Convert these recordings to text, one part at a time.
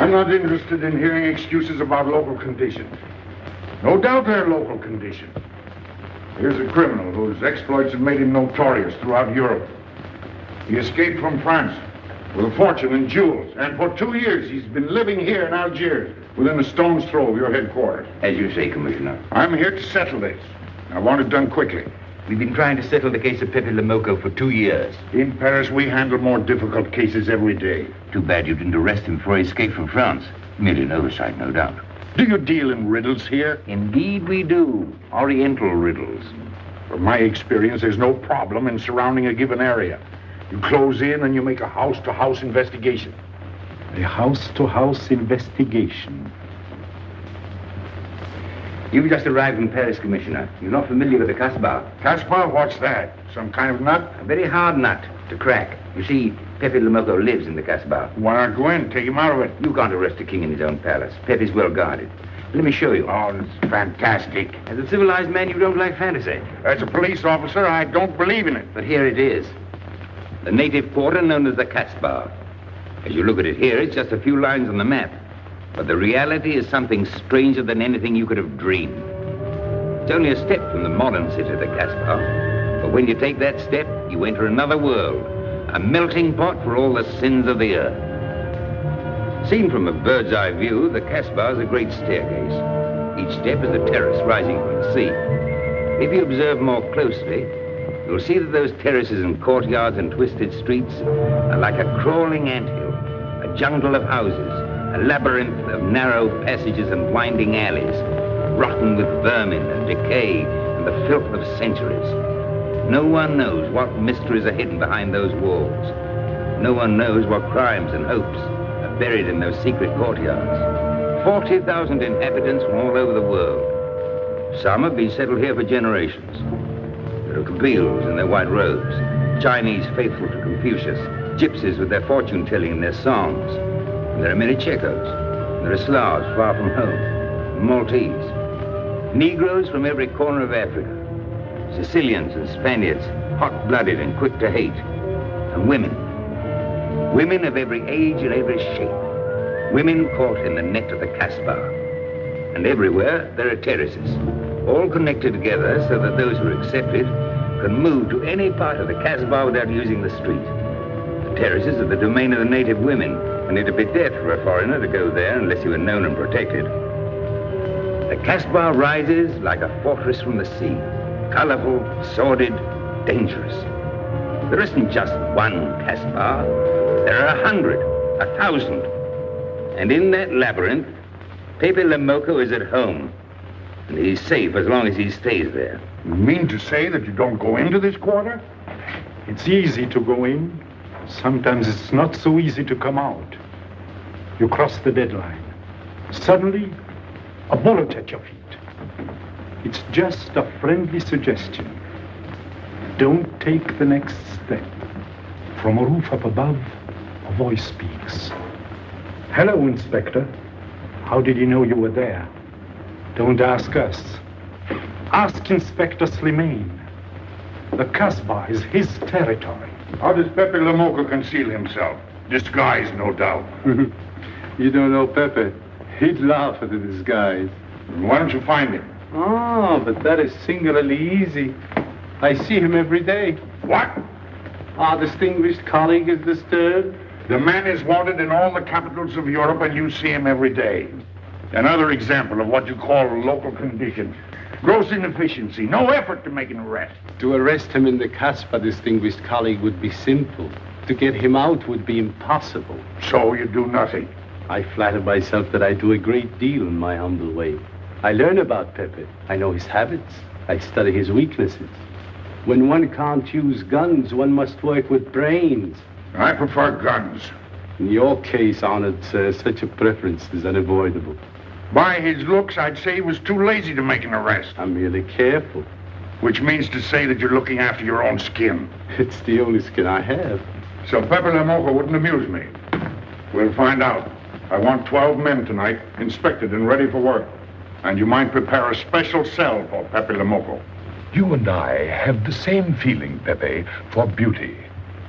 I'm not interested in hearing excuses about local conditions. No doubt they're local conditions. Here's a criminal whose exploits have made him notorious throughout Europe. He escaped from France with a fortune in jewels, and for 2 years he's been living here in Algiers, within a stone's throw of your headquarters. As you say, Commissioner. I'm here to settle this. I want it done quickly. We've been trying to settle the case of Pepe le Moko for 2 years. In Paris, we handle more difficult cases every day. Too bad you didn't arrest him before he escaped from France. Merely an oversight, no doubt. Do you deal in riddles here? Indeed we do. Oriental riddles. From my experience, there's no problem in surrounding a given area. You close in and you make a house-to-house investigation. A house-to-house investigation. You've just arrived in Paris, Commissioner. You're not familiar with the Casbah. Casbah? What's that? Some kind of nut? A very hard nut to crack. You see, Pepe le Moko lives in the Casbah. Why not go in? Take him out of it. You can't arrest a king in his own palace. Pepe's well guarded. Let me show you. Oh, it's fantastic. As a civilized man, you don't like fantasy. As a police officer, I don't believe in it. But here it is. The native quarter known as the Casbah. As you look at it here, it's just a few lines on the map. But the reality is something stranger than anything you could have dreamed. It's only a step from the modern city, the Casbah. But when you take that step, you enter another world, a melting pot for all the sins of the earth. Seen from a bird's eye view, the Casbah is a great staircase. Each step is a terrace rising from the sea. If you observe more closely, you'll see that those terraces and courtyards and twisted streets are like a crawling anthill, a jungle of houses, a labyrinth of narrow passages and winding alleys, rotten with vermin and decay and the filth of centuries. No one knows what mysteries are hidden behind those walls. No one knows what crimes and hopes are buried in those secret courtyards. 40,000 inhabitants from all over the world. Some have been settled here for generations. There are Kabyles in their white robes, Chinese faithful to Confucius, gypsies with their fortune-telling and their songs. And there are many Checos. There are Slavs far from home, Maltese, Negroes from every corner of Africa, Sicilians and Spaniards, hot-blooded and quick to hate, and women. Women of every age and every shape. Women caught in the net of the Casbah. And everywhere there are terraces, all connected together so that those who are accepted can move to any part of the Casbah without using the street. The terraces are the domain of the native women, and it'd be death for a foreigner to go there unless he were known and protected. The Casbah rises like a fortress from the sea. colorful, sordid, dangerous. There isn't just one Casbah. There are 100, 1,000. And in that labyrinth, Pepe le Moko is at home. And he's safe as long as he stays there. You mean to say that you don't go into this quarter? It's easy to go in. Sometimes it's not so easy to come out. You cross the deadline. Suddenly, a bullet at your feet. It's just a friendly suggestion. Don't take the next step. From a roof up above, a voice speaks. Hello, Inspector. How did you know you were there? Don't ask us. Ask Inspector Slimane. The Casbah is his territory. How does Pepe le Moko conceal himself? Disguise, no doubt. You don't know Pepe. He'd laugh at the disguise. Why don't you find him? Oh, but that is singularly easy. I see him every day. What? Our distinguished colleague is disturbed. The man is wanted in all the capitals of Europe, and you see him every day. Another example of what you call local condition. Gross inefficiency, no effort to make an arrest. To arrest him in the Casbah, distinguished colleague, would be simple. To get him out would be impossible. So you do nothing. I flatter myself that I do a great deal in my humble way. I learn about Pepe. I know his habits. I study his weaknesses. When one can't use guns, one must work with brains. I prefer guns. In your case, honored sir, such a preference is unavoidable. By his looks, I'd say he was too lazy to make an arrest. I'm merely careful. Which means to say that you're looking after your own skin. It's the only skin I have. So Pepe le Moko wouldn't amuse me. We'll find out. I want 12 men tonight, inspected and ready for work. And you might prepare a special cell for Pepe le Moko. You and I have the same feeling, Pepe, for beauty.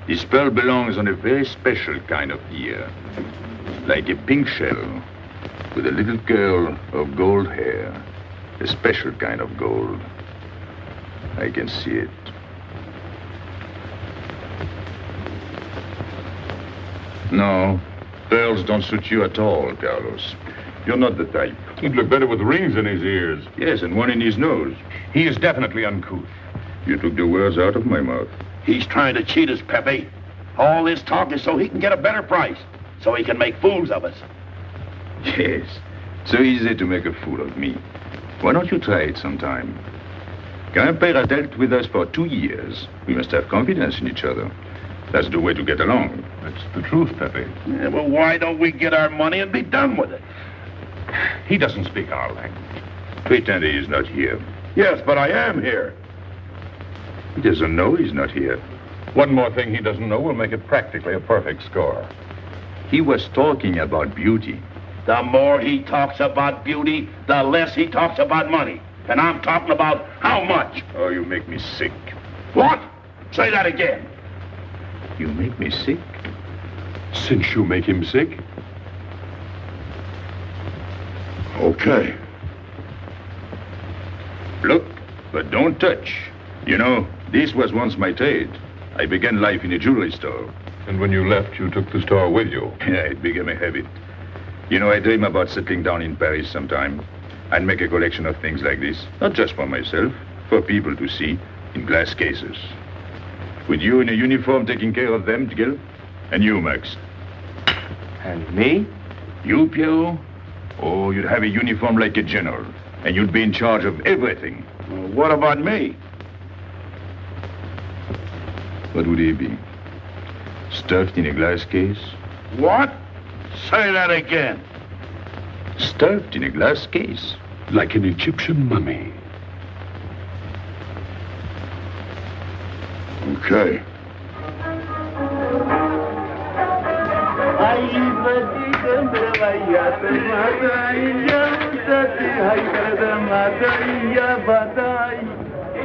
This pearl belongs on a very special kind of ear. Like a pink shell, with a little curl of gold hair. A special kind of gold. I can see it. No, pearls don't suit you at all, Carlos. You're not the type. He'd look better with rings in his ears. Yes, and one in his nose. He is definitely uncouth. You took the words out of my mouth. He's trying to cheat us, Pepe. All this talk is so he can get a better price, so he can make fools of us. Yes, so easy to make a fool of me. Why don't you try it sometime? Grandpère has dealt with us for 2 years. We must have confidence in each other. That's the way to get along. That's the truth, Pepe. Yeah, well, why don't we get our money and be done with it? He doesn't speak our language. Pretend he is not here. Yes, but I am here. He doesn't know he's not here. One more thing he doesn't know will make it practically a perfect score. He was talking about beauty. The more he talks about beauty, the less he talks about money. And I'm talking about how much. Oh, you make me sick. What? Say that again. You make me sick? Since you make him sick? Okay. Look, but don't touch. You know, this was once my trade. I began life in a jewelry store. And when you left, you took the store with you. Yeah, it became a habit. You know, I dream about settling down in Paris sometime. I'd make a collection of things like this. Not just for myself, for people to see, in glass cases. With you in a uniform taking care of them, Gil? And you, Max? And me? You, Pierrot? Oh, you'd have a uniform like a general. And you'd be in charge of everything. Well, what about me? What would he be? Stuffed in a glass case? What? Say that again. Stuffed in a glass case? Like an Egyptian mummy. Okay.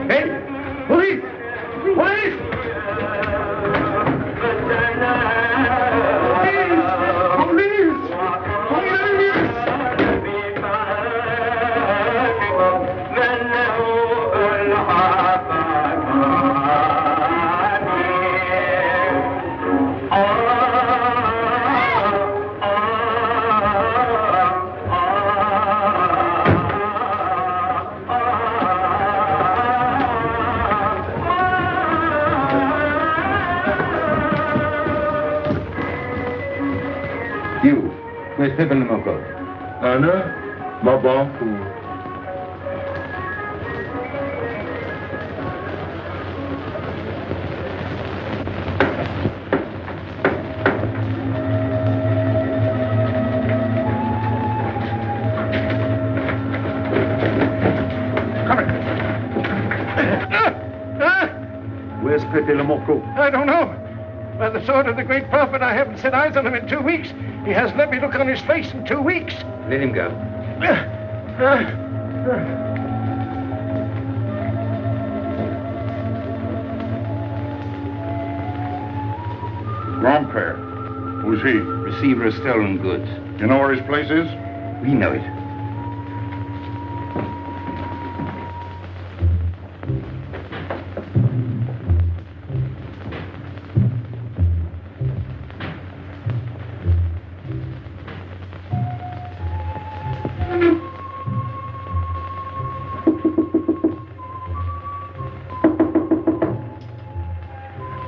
Hey! Police! Police! Where's Pepe le Moko? Anna, ma banco. Where's Pepe le Moko? I don't know. By the sword of the great prophet, I haven't set eyes on him in 2 weeks. He hasn't let me look on his face in 2 weeks. Let him go. Grand-père. Who's he? Receiver of stolen goods. You know where his place is? We know it.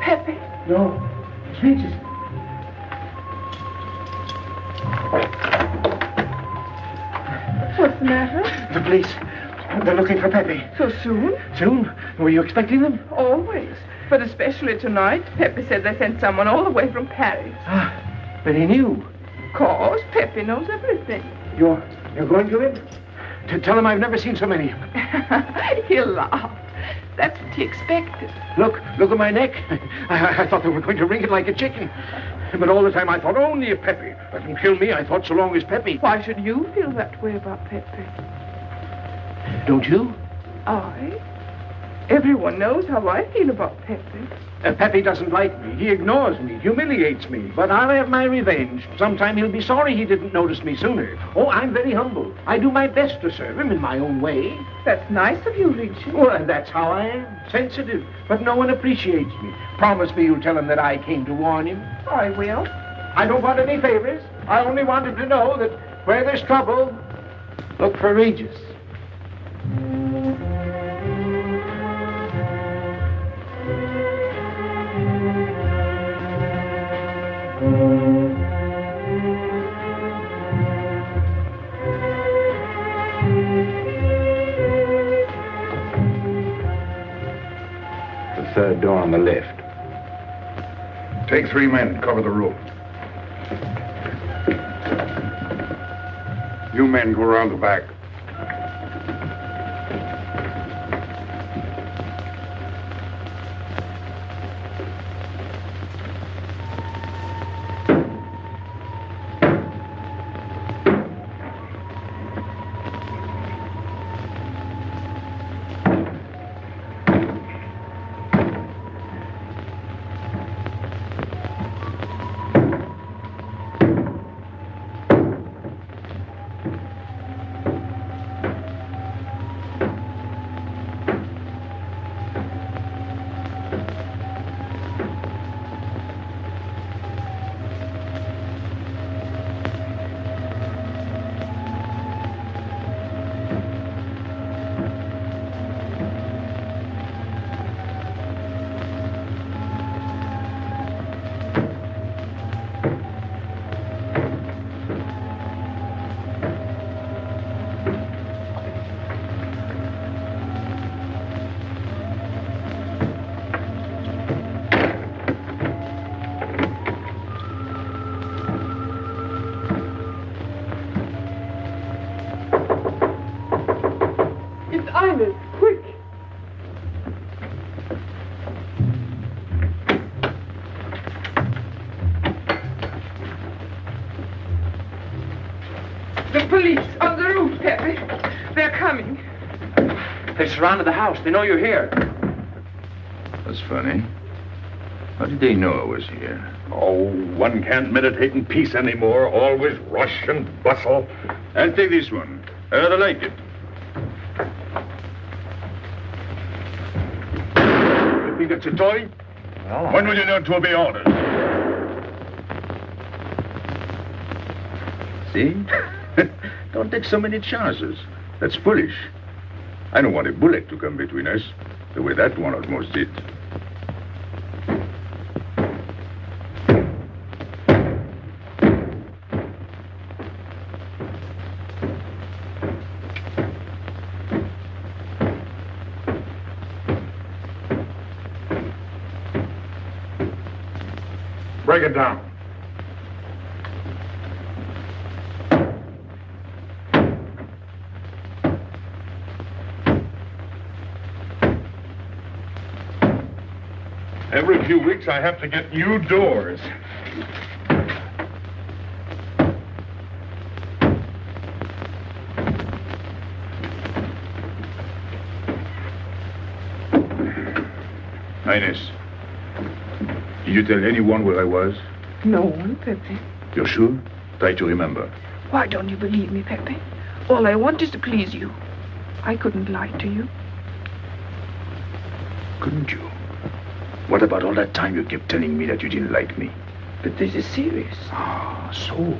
Pepe. No. Regis. What's the matter? The police. They're looking for Pepe. So soon? Soon? Were you expecting them? Always. But especially tonight. Pepe said they sent someone all the way from Paris. But he knew. Of course, Pepe knows everything. You're going to him? To tell him I've never seen so many. He'll laugh. That's what he expected. Look at my neck. I thought they were going to wring it like a chicken. But all the time I thought only of Pepe. Doesn't kill me, I thought so long as Pepe. Why should you feel that way about Pepe? Don't you? I? Everyone knows how I feel about Pepe. Pepe doesn't like me. He ignores me, humiliates me. But I'll have my revenge. Sometime he'll be sorry he didn't notice me sooner. Oh, I'm very humble. I do my best to serve him in my own way. That's nice of you, Regis. Well, that's how I am. Sensitive. But no one appreciates me. Promise me you'll tell him that I came to warn him. I will. I don't want any favors. I only want him to know that where there's trouble, look for Regis. The third door on the left. Take 3 men, cover the room. You men go around the back. Quick! The police on the roof, Pepe. They're coming. They surrounded the house. They know you're here. That's funny. How did they know I was here? Oh, one can't meditate in peace anymore. Always rush and bustle. I'll take this one. I rather like it. You think it's a toy? When will you learn to obey orders? See? Don't take so many chances. That's foolish. I don't want a bullet to come between us, the way that one almost did. Break it down. Every few weeks I have to get new doors. Highness, did you tell anyone where I was? No one, Pepe. You're sure? Try to remember. Why don't you believe me, Pepe? All I want is to please you. I couldn't lie to you. Couldn't you? What about all that time you kept telling me that you didn't like me? But this is serious. Ah, so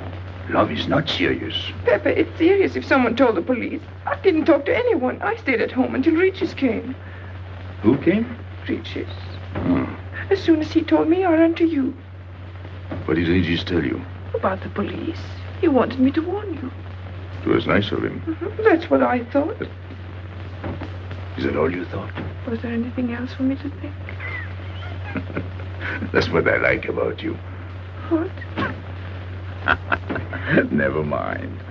love is not serious. Pepe, it's serious if someone told the police. I didn't talk to anyone. I stayed at home until Regis came. Who came? Regis. Hmm. As soon as he told me, I ran to you. What did Regis tell you? About the police. He wanted me to warn you. It was nice of him. That's what I thought. Is that all you thought? Was there anything else for me to think? That's what I like about you. What? Never mind.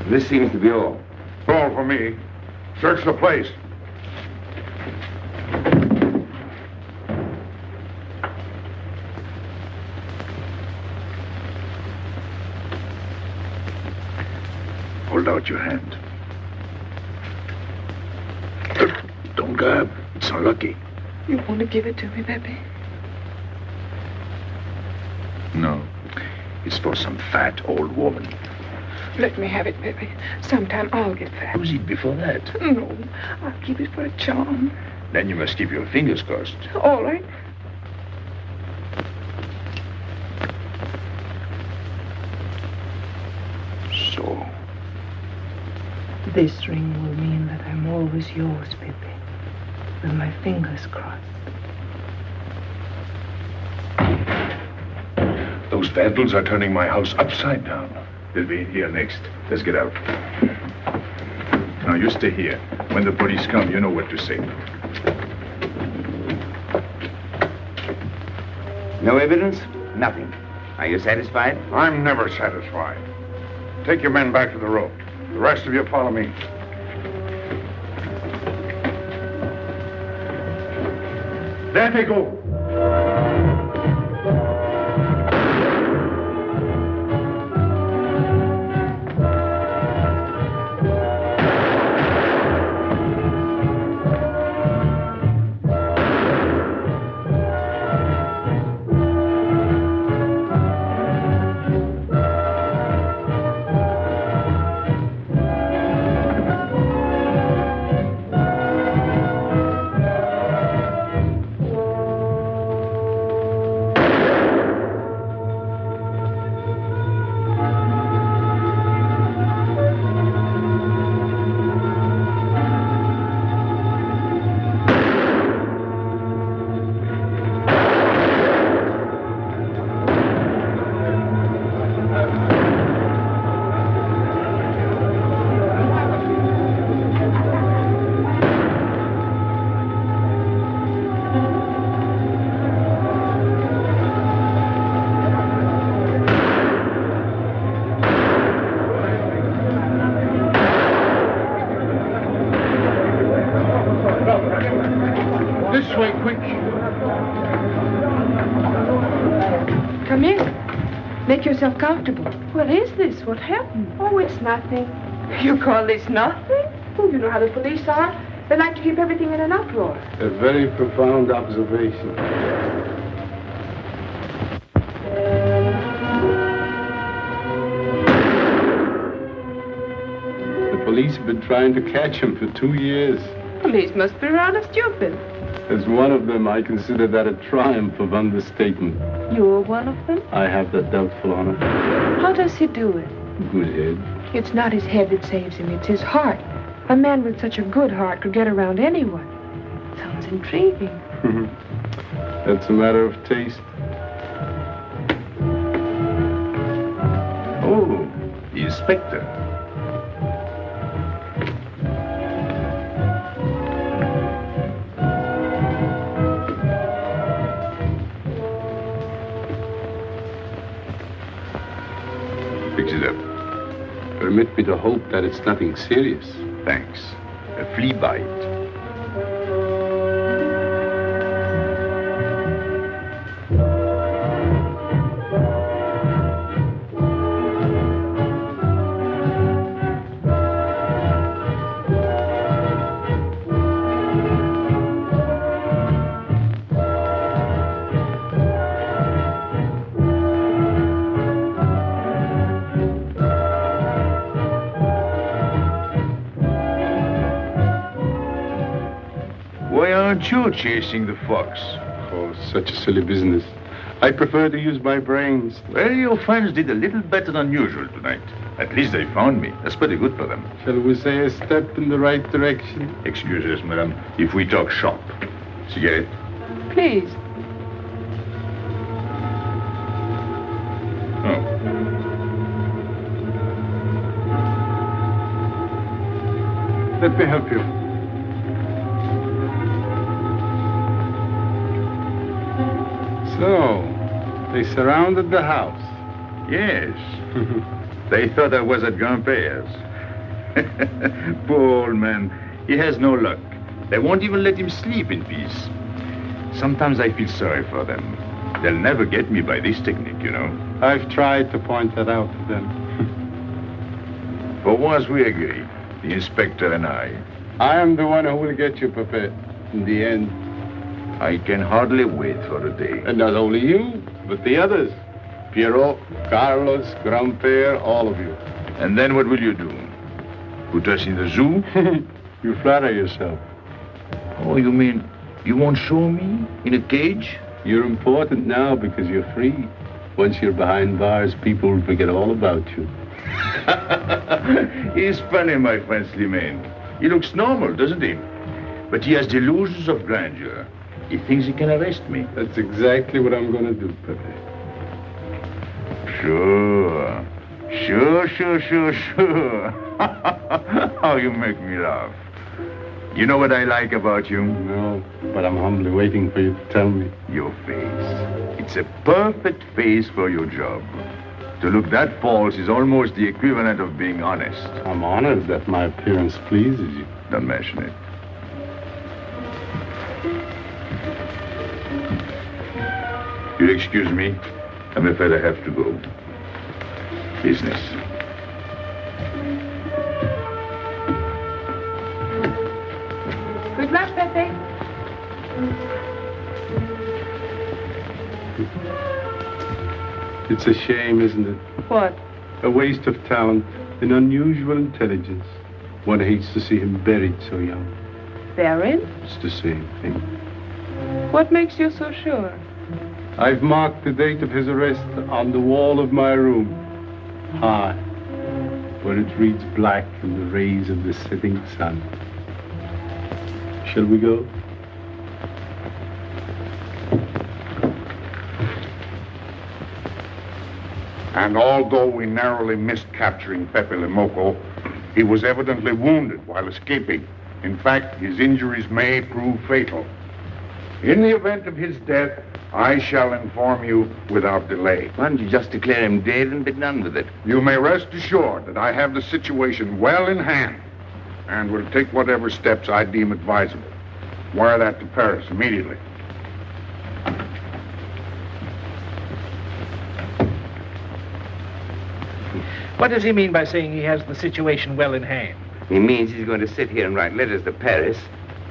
This seems to be all. All for me. Search the place. Hold out your hand. Don't grab. It's unlucky. You want to give it to me, Pepe? No. It's for some fat old woman. Let me have it, Pepe. Sometime I'll get fat. Use it before that. No, I'll keep it for a charm. Then you must keep your fingers crossed. All right. So. This ring will mean that I'm always yours, Pepe. With my fingers crossed. Those vandals are turning my house upside down. They'll be in here next. Let's get out. Now, you stay here. When the police come, you know what to say. No evidence? Nothing. Are you satisfied? I'm never satisfied. Take your men back to the road. The rest of you follow me. There they go. This way, quick. Come in. Make yourself comfortable. What is this? What happened? Oh, it's nothing. You call this nothing? Oh, you know how the police are. They like to keep everything in an uproar. A very profound observation. The police have been trying to catch him for 2 years. Police must be rather stupid. As one of them, I consider that a triumph of understatement. You're one of them? I have that doubtful honor. How does he do it? Good head. It's not his head that saves him, it's his heart. A man with such a good heart could get around anyone. Sounds intriguing. That's a matter of taste. Oh, the inspector. Fix it up. Permit me to hope that it's nothing serious. Thanks. A flea bite. Why aren't you chasing the fox? Oh, such a silly business. I prefer to use my brains. Well, your friends did a little better than usual tonight. At least they found me. That's pretty good for them. Shall we say a step in the right direction? Excuse us, madam, if we talk shop. Cigarette? Please. Oh. Let me help you. So, they surrounded the house. Yes. They thought I was at Grandpère's. Poor old man. He has no luck. They won't even let him sleep in peace. Sometimes I feel sorry for them. They'll never get me by this technique, you know. I've tried to point that out to them. For once we agree, the inspector and I. I am the one who will get you, Pepe, in the end. I can hardly wait for the day. And not only you, but the others. Pierrot, Carlos, Grandpère, all of you. And then what will you do? Put us in the zoo? You flatter yourself. Oh, you mean you won't show me in a cage? You're important now because you're free. Once you're behind bars, people will forget all about you. He's funny, my friend Slimane. He looks normal, doesn't he? But he has delusions of grandeur. He thinks he can arrest me. That's exactly what I'm going to do, Pepe. Sure. Sure. How you make me laugh. You know what I like about you? No, but I'm humbly waiting for you to tell me. Your face. It's a perfect face for your job. To look that false is almost the equivalent of being honest. I'm honored that my appearance pleases you. Don't mention it. You'll excuse me. I'm afraid I have to go. Business. Good luck, Pepe. It's a shame, isn't it? What? A waste of talent, an unusual intelligence. One hates to see him buried so young. Buried? It's the same thing. What makes you so sure? I've marked the date of his arrest on the wall of my room. High, where it reads black in the rays of the setting sun. Shall we go? And although we narrowly missed capturing Pepe le Moko, he was evidently wounded while escaping. In fact, his injuries may prove fatal. In the event of his death, I shall inform you without delay. Why don't you just declare him dead and be done with it? You may rest assured that I have the situation well in hand and will take whatever steps I deem advisable. Wire that to Paris immediately. What does he mean by saying he has the situation well in hand? He means he's going to sit here and write letters to Paris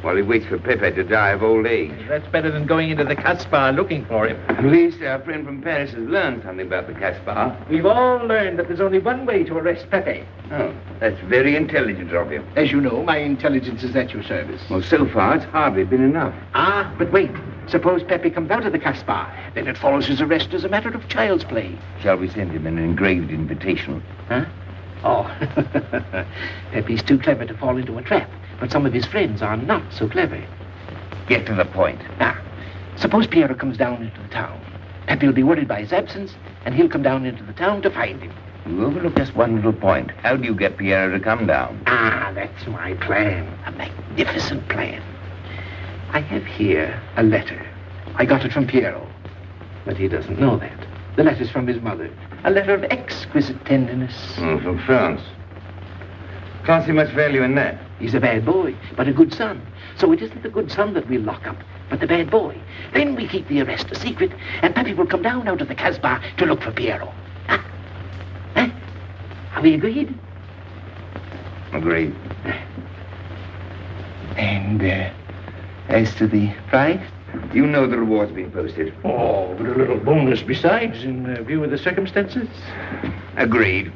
while he waits for Pepe to die of old age. That's better than going into the Casbah looking for him. At least our friend from Paris has learned something about the Casbah. We've all learned that there's only one way to arrest Pepe. Oh, that's very intelligent of you. As you know, my intelligence is at your service. Well, so far, it's hardly been enough. Ah, but wait. Suppose Pepe comes out of the Casbah. Then it follows his arrest as a matter of child's play. Shall we send him an engraved invitation? Huh? Oh, Pepe's too clever to fall into a trap. But some of his friends are not so clever. Get to the point. Now, suppose Piero comes down into the town. Pepe will be worried by his absence, and he'll come down into the town to find him. You overlook just one little point. How do you get Piero to come down? Ah, that's my plan. A magnificent plan. I have here a letter. I got it from Piero. But he doesn't know that. The letter's from his mother. A letter of exquisite tenderness. From France. Can't see much value in that. He's a bad boy, but a good son. So it isn't the good son that we'll lock up, but the bad boy. Then we keep the arrest a secret, and Pepe will come down out of the Casbah to look for Piero. Huh? Huh? Are we agreed? Agreed. And, as to the prize? You know the reward's been posted. Oh, but a little bonus besides, in view of the circumstances. Agreed.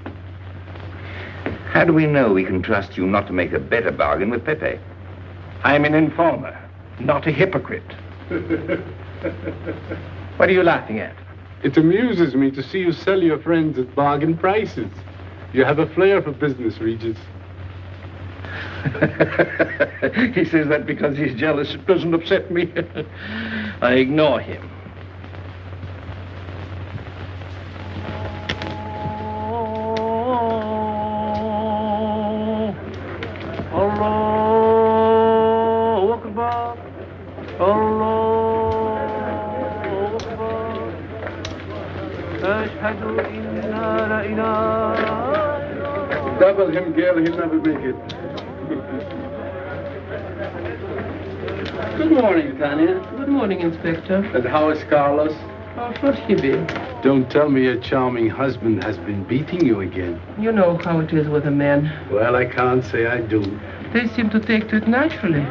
How do we know we can trust you not to make a better bargain with Pepe? I'm an informer, not a hypocrite. What are you laughing at? It amuses me to see you sell your friends at bargain prices. You have a flair for business, Regis. He says that because he's jealous. It doesn't upset me. I ignore him. Allah Akbar. Allah Akbar. Ashhadu inna la ilaha. Double him, girl, he'll never make it. Good morning, Tanya. Good morning, Inspector. And how is Carlos? How should he be? Don't tell me your charming husband has been beating you again. You know how it is with a man. Well, I can't say I do. They seem to take to it naturally.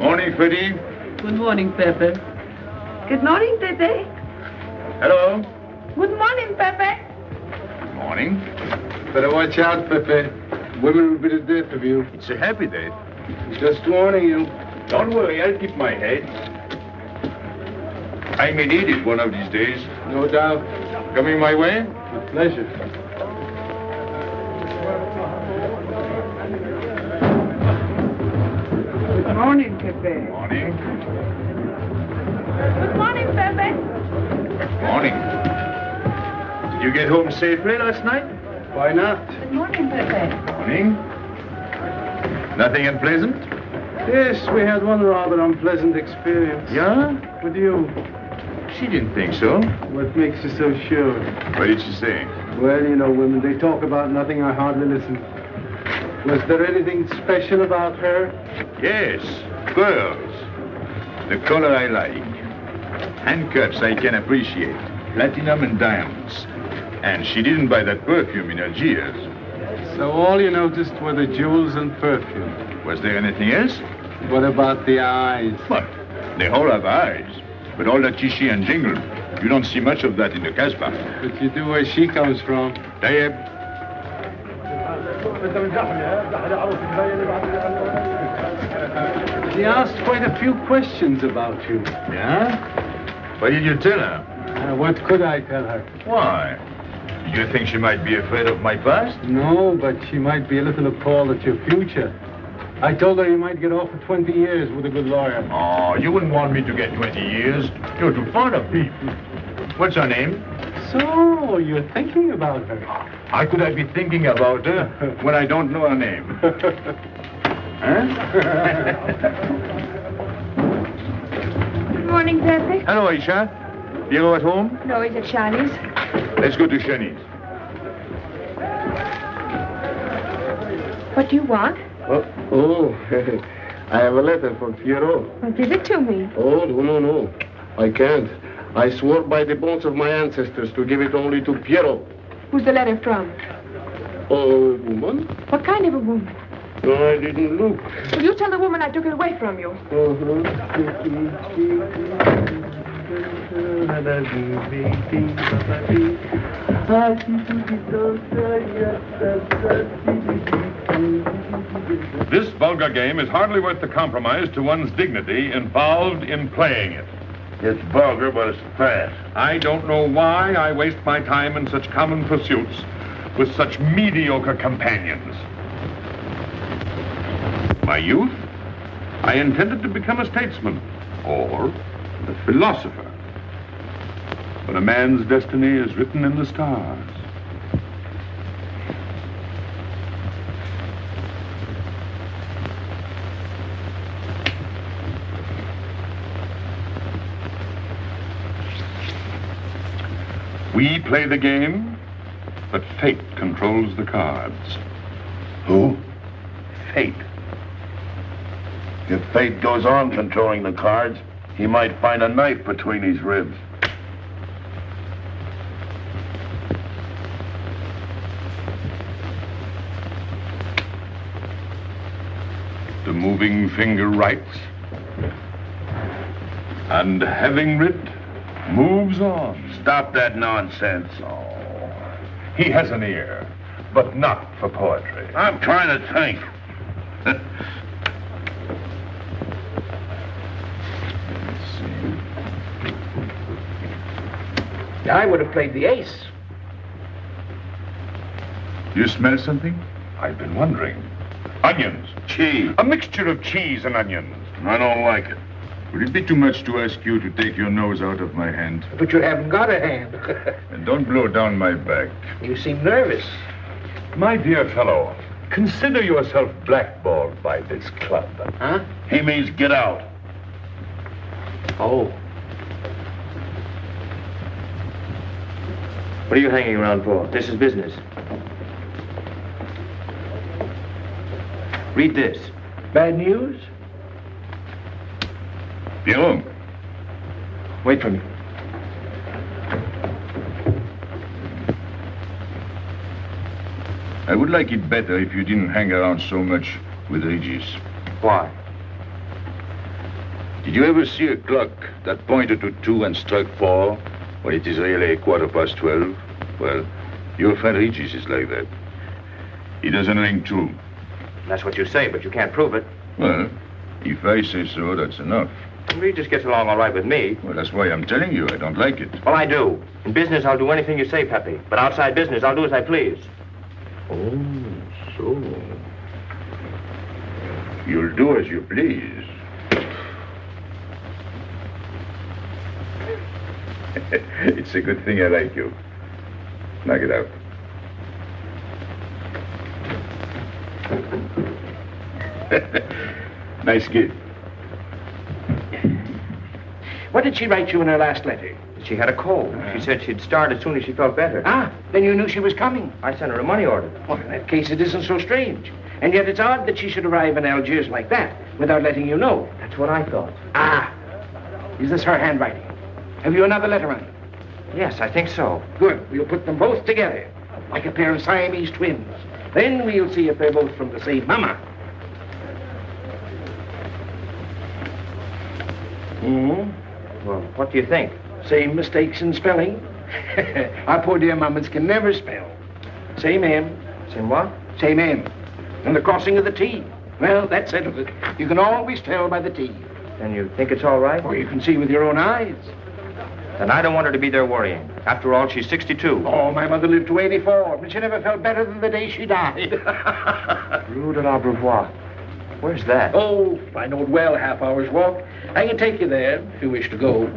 Morning, Freddie. Good morning, Pepe. Good morning, Pepe. Hello. Good morning, Pepe. Morning. Better watch out, Pepe. Women will be the death of you. It's a happy day. Just warning you. Don't worry, I'll keep my head. I may need it one of these days. No doubt. Coming my way? With pleasure. Good morning, Pepe. Morning. Good morning, Pepe. Morning. Did you get home safely last night? Why not? Good morning, Pepe. Morning. Nothing unpleasant? Yes, we had one rather unpleasant experience. Yeah? With you. She didn't think so. What makes you so sure? What did she say? Well, you know, women, they talk about nothing. I hardly listen. Was there anything special about her? Yes, pearls. The color I like. Handcuffs I can appreciate. Platinum and diamonds. And she didn't buy that perfume in Algiers. So all you noticed were the jewels and perfume. Was there anything else? What about the eyes? What? They all have eyes. But all that chichi and jingle, you don't see much of that in the Casbah. But you do where she comes from. Tayyib. She asked quite a few questions about you. Yeah? What did you tell her? What could I tell her? Why? Did you think she might be afraid of my past? No, but she might be a little appalled at your future. I told her you might get off for 20 years with a good lawyer. Oh, you wouldn't want me to get 20 years. You're too fond of me. What's her name? So, you're thinking about her. How could I be thinking about her when I don't know her name? Huh? Good morning, Pepe. Hello, Aisha. You at home? No, he's at Shani's. Let's go to Shani's. What do you want? Oh, I have a letter for Piero. Well, give it to me. Oh, no. I can't. I swore by the bones of my ancestors to give it only to Piero. Who's the letter from? Oh, woman? What kind of a woman? No, I didn't look. Will you tell the woman I took it away from you? This vulgar game is hardly worth the compromise to one's dignity involved in playing it. It's vulgar, but it's fast. I don't know why I waste my time in such common pursuits with such mediocre companions. My youth, I intended to become a statesman or a philosopher. But a man's destiny is written in the stars. We play the game, but fate controls the cards. Who? Fate. If fate goes on controlling the cards, he might find a knife between his ribs. The moving finger writes, and having writ, moves on. Stop that nonsense. Oh, he has an ear, but not for poetry. I'm trying to think. I would have played the ace. You smell something? I've been wondering. Onions. Cheese. A mixture of cheese and onions. I don't like it. Would it be too much to ask you to take your nose out of my hand? But you haven't got a hand. And don't blow down my back. You seem nervous. My dear fellow, consider yourself blackballed by this club. Huh? He means get out. Oh. What are you hanging around for? This is business. Read this. Bad news? Pierrot. Wait for me. I would like it better if you didn't hang around so much with Regis. Why? Did you ever see a clock that pointed to 2 and struck 4 when it is really 12:15? Well, your friend Regis is like that. He doesn't ring 2. That's what you say, but you can't prove it. Well, if I say so, that's enough. Regis gets along all right with me. Well, that's why I'm telling you I don't like it. Well, I do. In business, I'll do anything you say, Pepe. But outside business, I'll do as I please. Oh, so. You'll do as you please. It's a good thing I like you. Knock it out. Nice kid. What did she write you in her last letter? She had a cold. She said she'd start as soon as she felt better. Ah, then you knew she was coming. I sent her a money order. Well, in that case, it isn't so strange. And yet it's odd that she should arrive in Algiers like that, without letting you know. That's what I thought. Ah, is this her handwriting? Have you another letter on it? Yes, I think so. Good. We'll put them both together, like a pair of Siamese twins. Then we'll see if they're both from the same mama. Well, what do you think? Same mistakes in spelling. Our poor dear mamas can never spell. Same M. Same what? Same M. And the crossing of the T. Well, that settles it. You can always tell by the T. Then you think it's all right? Or you can see with your own eyes. Then I don't want her to be there worrying. After all, she's 62. Oh, my mother lived to 84, but she never felt better than the day she died. Rue de l'Abreuvoir. Where's that? Oh, I know it well, half-hour's walk. I can take you there if you wish to go.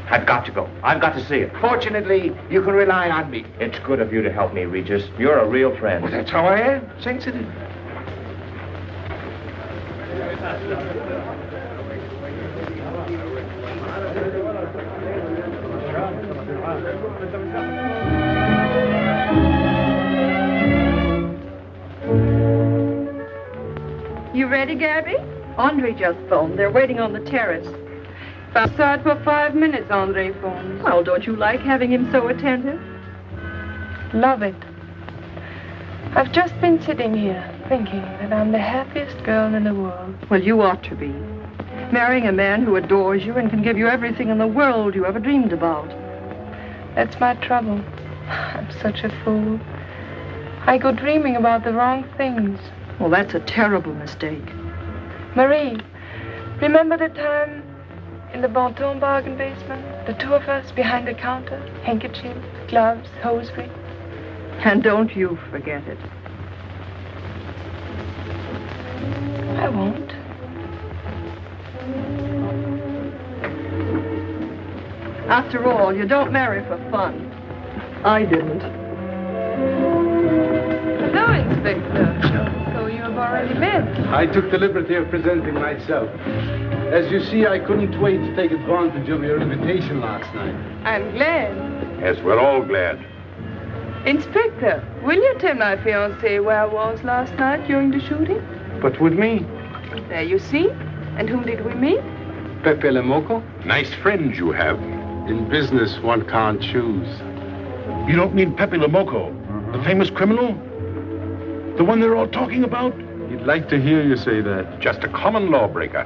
I've got to go. I've got to see it. Fortunately, you can rely on me. It's good of you to help me, Regis. You're a real friend. Well, that's how I am. Sensitive. You ready, Gaby? Andre just phoned. They're waiting on the terrace. Outside for 5 minutes, Andre phones. Well, don't you like having him so attentive? Love it. I've just been sitting here thinking that I'm the happiest girl in the world. Well, you ought to be. Marrying a man who adores you and can give you everything in the world you ever dreamed about. That's my trouble. I'm such a fool. I go dreaming about the wrong things. Well, that's a terrible mistake. Marie, remember the time in the Bonton bargain basement? The 2 of us behind the counter, handkerchief, gloves, hosiery. And don't you forget it. I won't. After all, you don't marry for fun. I didn't. Hello, Inspector. So you have already met. I took the liberty of presenting myself. As you see, I couldn't wait to take advantage of your invitation last night. I'm glad. Yes, we're all glad. Inspector, will you tell my fiancé where I was last night during the shooting? But with me, There you see. And whom did we meet? Pepe le Moko? Nice friends you have. In business, one can't choose. You don't mean Pepe le Moko, the famous criminal? The one they're all talking about? You'd like to hear you say that. Just a common lawbreaker.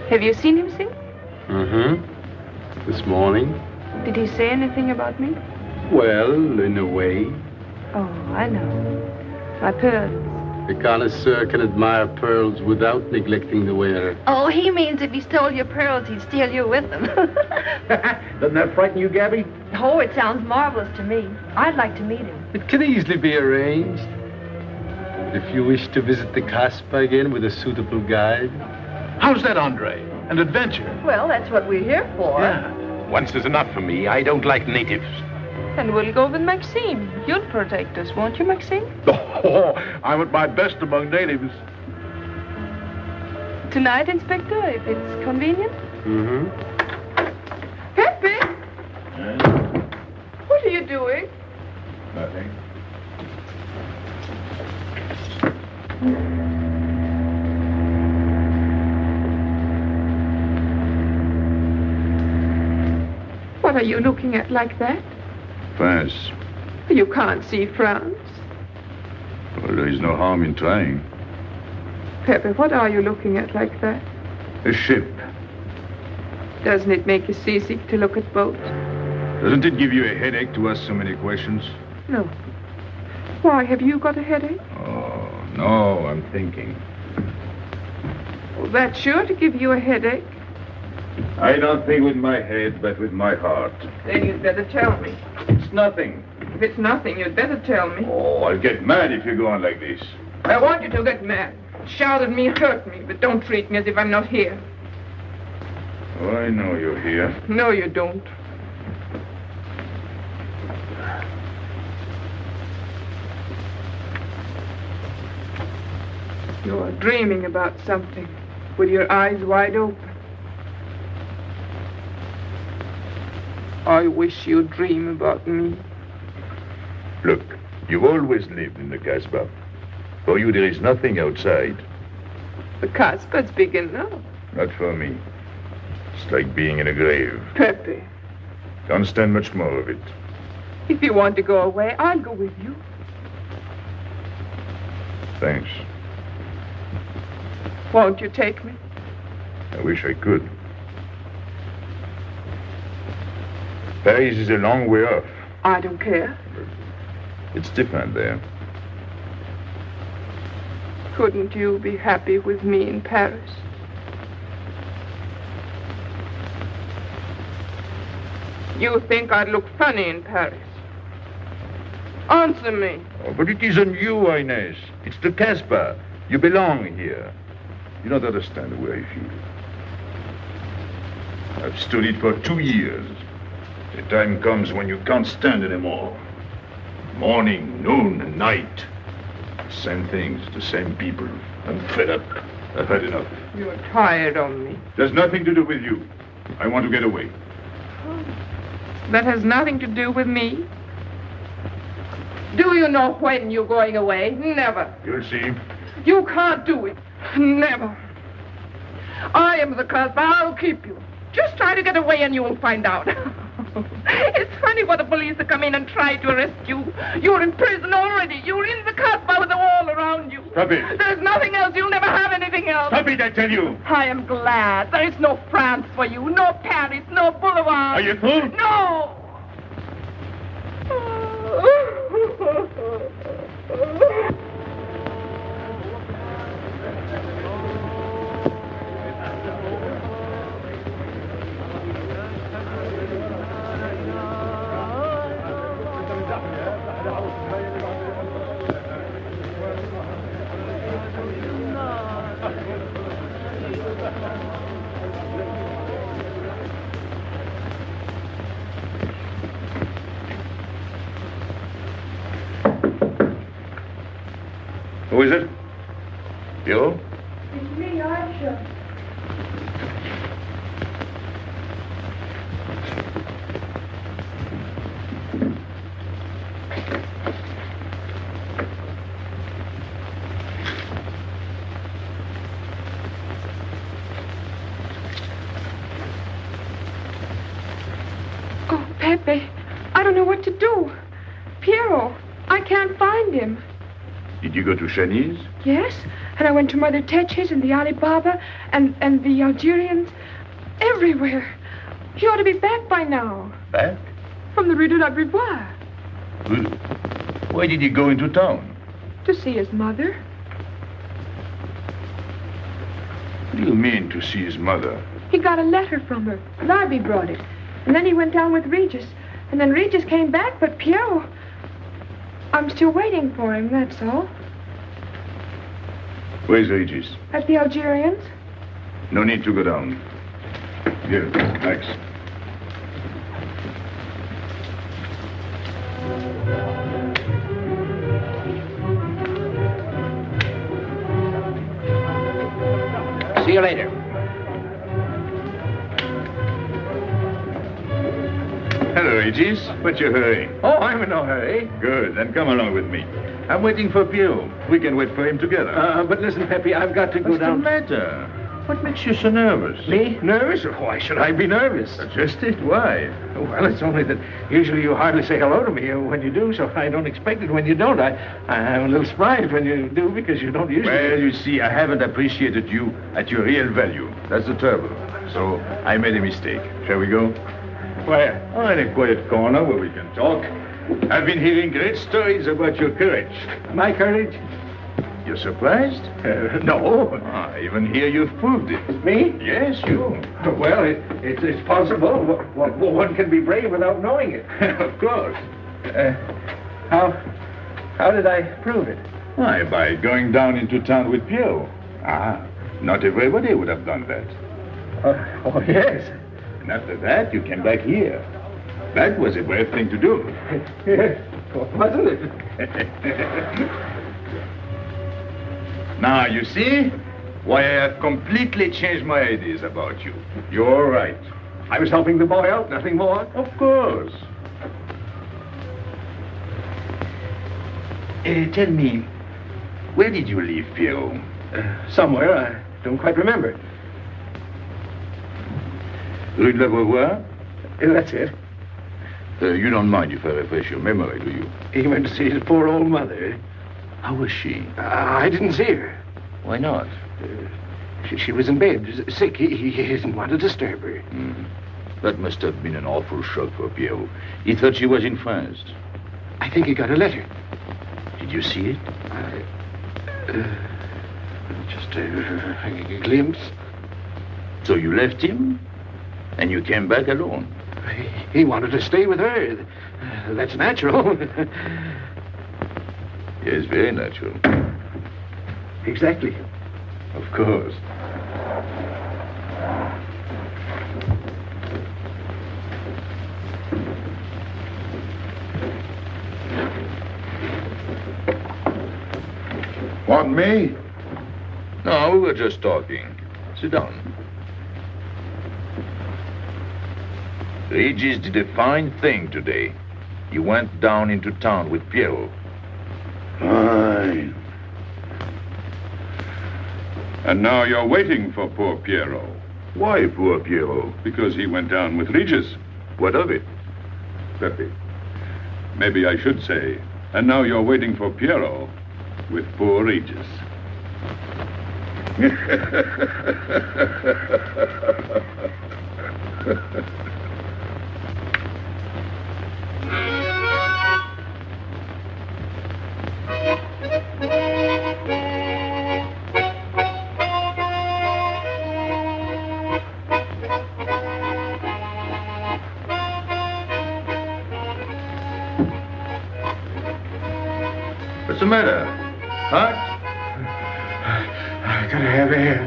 Have you seen him since? This morning? Did he say anything about me? Well, in a way. Oh, I know. My pearls. A connoisseur can admire pearls without neglecting the wearer. Oh, he means if he stole your pearls, he'd steal you with them. Doesn't that frighten you, Gaby? Oh, it sounds marvelous to me. I'd like to meet him. It can easily be arranged. If you wish to visit the Casbah again with a suitable guide. How's that, Andre? An adventure? Well, that's what we're here for. Once is enough for me. I don't like natives. And we'll go with Maxime. You'll protect us, won't you, Maxime? Oh, I'm at my best among natives. Tonight, Inspector, if it's convenient. Pepe! What are you doing? Nothing. What are you looking at like that? France. You can't see France. Well, there is no harm in trying. Pepe, what are you looking at like that? A ship. Doesn't it make you seasick to look at boats? Doesn't it give you a headache to ask so many questions? No. Why, have you got a headache? Oh, no, I'm thinking. Well, that's sure to give you a headache. I don't think with my head, but with my heart. Then you'd better tell me. It's nothing. If it's nothing, you'd better tell me. Oh, I'll get mad if you go on like this. I want you to get mad. Shout at me, hurt me, but don't treat me as if I'm not here. Oh, I know you're here. No, you don't. You're dreaming about something with your eyes wide open. I wish you'd dream about me. Look, you've always lived in the Casbah. For you, there is nothing outside. The Casbah's big enough. Not for me. It's like being in a grave. Pepe, Can't stand much more of it. if you want to go away, I'll go with you. Thanks. Won't you take me? I wish I could. Paris is a long way off. I don't care. It's different there. Couldn't you be happy with me in Paris? You think I'd look funny in Paris? Answer me. Oh, but it isn't you, Inez. It's the Casbah. You belong here. You don't understand the way I feel. I've stood it for 2 years. The time comes when you can't stand anymore. Morning, noon, and night. Same things, the same people. I'm fed up. I've had enough. You're tired of me. There's nothing to do with you. I want to get away. That has nothing to do with me. Do you know when you're going away? Never. You'll see. You can't do it. Never. I am the Casbah. I'll keep you. Just try to get away and you'll find out. It's funny for the police to come in and try to arrest you. You're in prison already. You're in the Casbah with the wall around you. Stop it. There's nothing else. You'll never have anything else. Stop it, I tell you. I am glad. There is no France for you. No Paris. No Boulevard. Are you through? No. Who is it? You? It's me, Archer. Oh, Pepe, I don't know what to do. Piero, I can't find him. Did you go to Shani's? Yes, and I went to Mother Tetch's and the Alibaba and the Algerians. Everywhere. He ought to be back by now. Back? From the Rue de la Brivoire. Why did he go into town? To see his mother. What do you mean, to see his mother? He got a letter from her. Larby brought it. And then he went down with Regis. And then Regis came back, but Piero... I'm still waiting for him, that's all. Where's Regis? At the Algerians. No need to go down. Here, thanks. See you later. Hello, Regis. What's your hurry? Oh, I'm in no hurry. Good, then come along with me. I'm waiting for Piero. We can wait for him together. But listen, Pepe, I've got to go down. What's the matter? What makes you so nervous? Me? Nervous? Why should I be nervous? Just it. Why? Well, it's only that usually you hardly say hello to me when you do, so I don't expect it when you don't. I'm a little surprised when you do because you don't usually. Well, you see, I haven't appreciated you at your real value. That's the trouble. So I made a mistake. Shall we go? Where? Oh, in a quiet corner where we can talk. I've been hearing great stories about your courage. My courage? You're surprised? No. Even here you've proved it. Me? Yes, you. Well, it's possible. One can be brave without knowing it. Of course. How did I prove it? Why, by going down into town with Piero. Not everybody would have done that. Oh, yes. And after that, you came back here. That was a brave thing to do. Yes, wasn't it? Now, you see why I have completely changed my ideas about you. You're right. I was helping the boy out, nothing more. Of course. Tell me, where did you leave Piero? Somewhere, I don't quite remember. Rue de la Beauvoir? That's it. You don't mind if I refresh your memory, do you? He went to see his poor old mother. How was she? I didn't see her. Why not? She was in bed, sick. He didn't want to disturb her. That must have been an awful shock for Piero. He thought she was in France. I think he got a letter. Did you see it? Just a glimpse. So you left him, and you came back alone? He wanted to stay with her. That's natural. Yes, very natural. Exactly. Of course. Want me? No, we were just talking. Sit down. Regis did a fine thing today. He went down into town with Piero. Fine. And now you're waiting for poor Piero. Why poor Piero? Because he went down with Regis. What of it? Pepe. Maybe I should say, and now you're waiting for Piero with poor Regis. What's the matter? Hot? I gotta have air.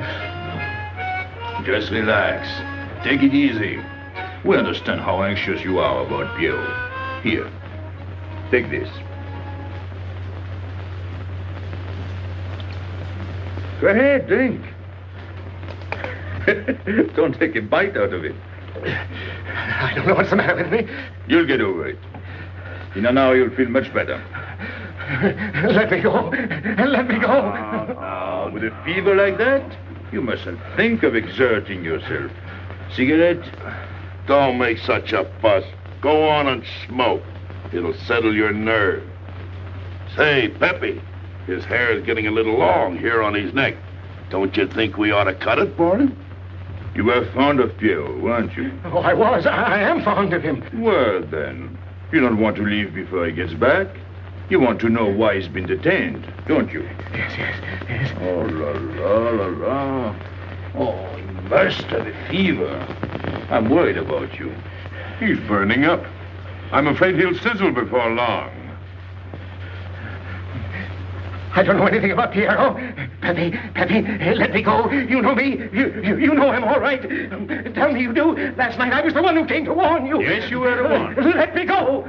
Just relax. Take it easy. We understand how anxious you are about Piero. Here, take this. Go ahead, drink. Don't take a bite out of it. I don't know what's the matter with me. You'll get over it. In an hour, you'll feel much better. Let me go. Let me go. With a fever like that, you mustn't think of exerting yourself. Cigarette? Don't make such a fuss. Go on and smoke. It'll settle your nerve. Say, Pepe, his hair is getting a little long here on his neck. Don't you think we ought to cut it for him? You were fond of Pierrot, weren't you? Oh, I was. I am fond of him. Well, then, you don't want to leave before he gets back. You want to know why he's been detained, don't you? Yes. Oh, la. Oh, he must have a fever. I'm worried about you. He's burning up. I'm afraid he'll sizzle before long. I don't know anything about Pierrot. Pepe, let me go. You know me. You know him all right. Tell me you do. Last night I was the one who came to warn you. Yes, you were the one. Let me go.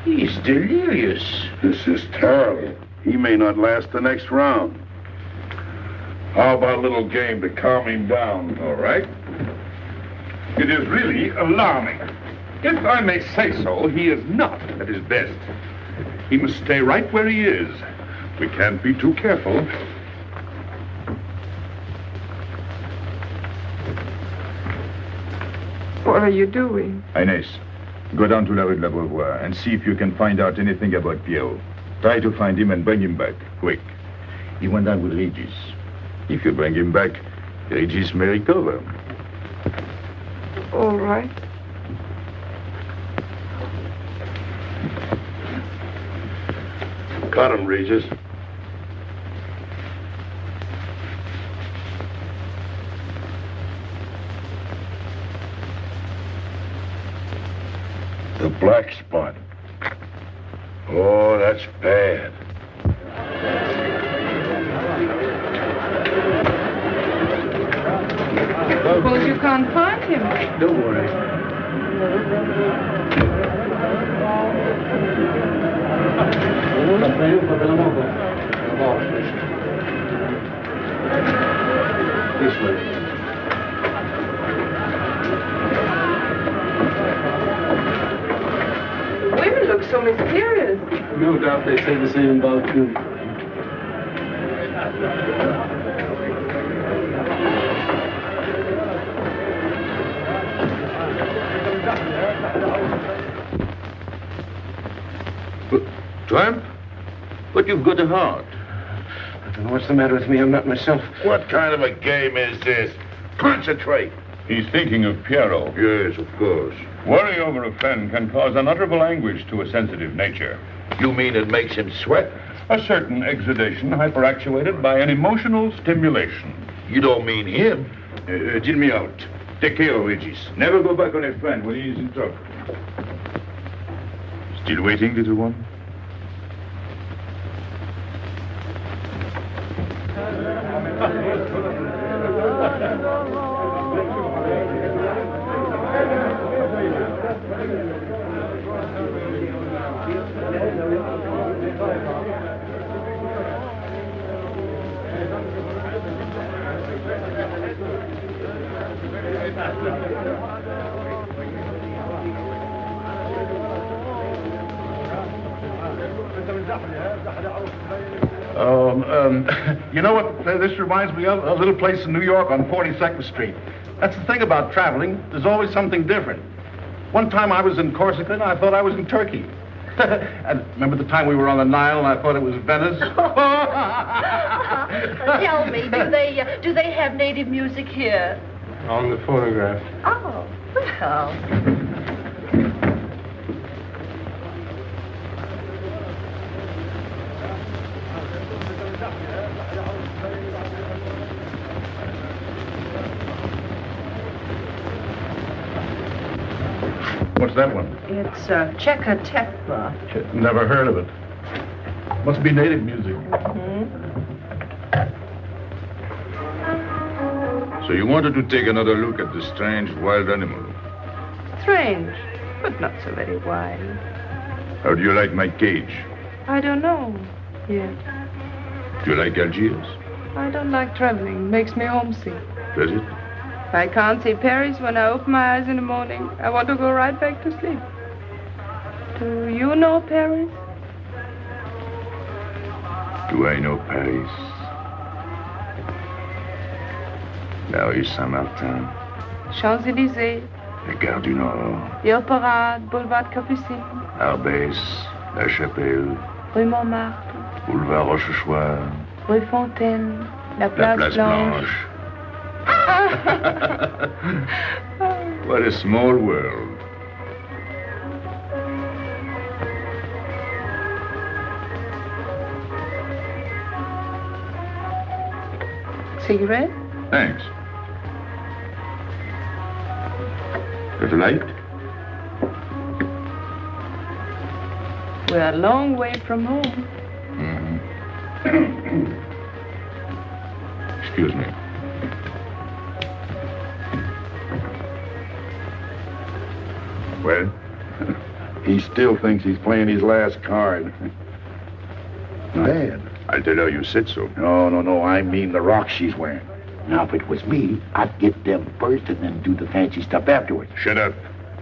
He's delirious. This is terrible. He may not last the next round. How about a little game to calm him down? All right. It is really alarming. If I may say so, he is not at his best. He must stay right where he is. We can't be too careful. What are you doing? Inés, go down to La Rue de la Beauvoir and see if you can find out anything about Pierrot. Try to find him and bring him back, quick. He went down with Regis. If you bring him back, Regis may recover. All right. Cut him, Regis. The black spot. Oh, that's bad. Suppose you can't find him. Don't worry. This way. Women look so mysterious. No doubt they say the same about you. Tramp? But you've got a heart. I don't know what's the matter with me. I'm not myself. What kind of a game is this? Concentrate. He's thinking of Pierrot. Yes, of course. Worry over a friend can cause unutterable anguish to a sensitive nature. You mean it makes him sweat? A certain exudation hyperactuated by an emotional stimulation. You don't mean him? Deal me out. Take care of Regis. Never go back on a friend when he is in trouble. Still waiting, little one? You know what this reminds me of? A little place in New York on 42nd Street. That's the thing about traveling. There's always something different. One time I was in Corsica and I thought I was in Turkey. And remember the time we were on the Nile and I thought it was Venice? Tell me, do they have native music here? On the photograph. Oh, well. What's that one? It's Checa Tekla. Never heard of it. Must be native music. So you wanted to take another look at the strange wild animal. Strange, but not so very wild. How do you like my cage? I don't know yet. Do you like Algiers? I don't like traveling. Makes me homesick. Does it? If I can't see Paris when I open my eyes in the morning, I want to go right back to sleep. Do you know Paris? Do I know Paris? La rue Saint-Martin. Champs-Élysées, La Gare du Nord. the Opéra, Boulevard Capucine, Arbès. La Chapelle. Rue Montmartre, Boulevard Rochechouart. Rue Fontaine, la La Place, Place Blanche. Blanche. What a small world. Cigarette? Thanks. Got a light? We're a long way from home. Excuse me. Well, he still thinks he's playing his last card. Bad. I'll tell her you said so. No. I mean the rock she's wearing. Now, if it was me, I'd get them first and then do the fancy stuff afterwards. Shut up.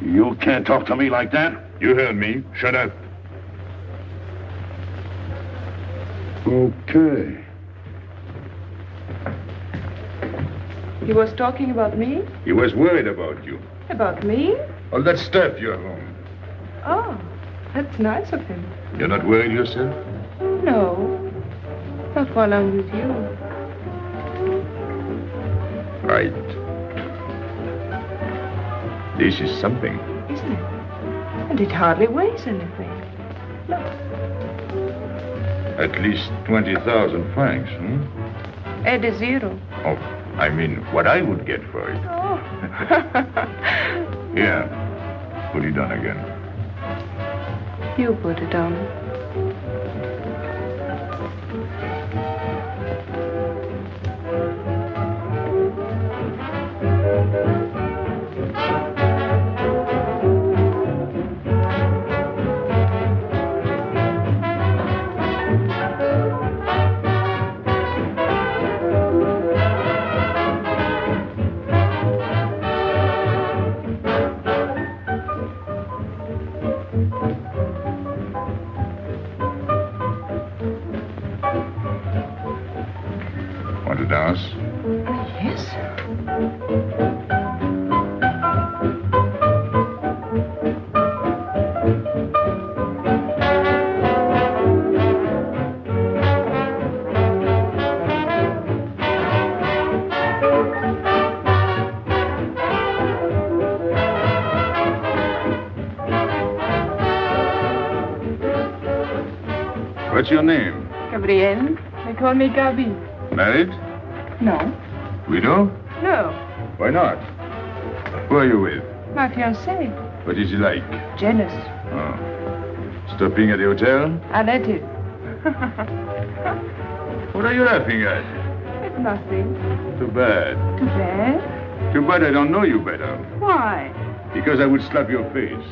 You can't talk to me like that. You heard me. Shut up. Okay. He was talking about me? He was worried about you. About me? All that stuff you have on. Oh, that's nice of him. You're not worried yourself? No, not while I'm with you. Right. This is something. Isn't it? And it hardly weighs anything. Look. At least 20,000 francs, Add a zero. Oh, I mean, what I would get for it. Oh. Here, put it on again. You put it on. Want to dance? Yes. What's your name? Gabrielle. They call me Gaby. Married? No. Widow? No. Why not? Who are you with? My fiancé. What is he like? Jealous. Oh. Stopping at the hotel? I let it. What are you laughing at? It's nothing. Too bad. Too bad? Too bad I don't know you better. Why? Because I would slap your face.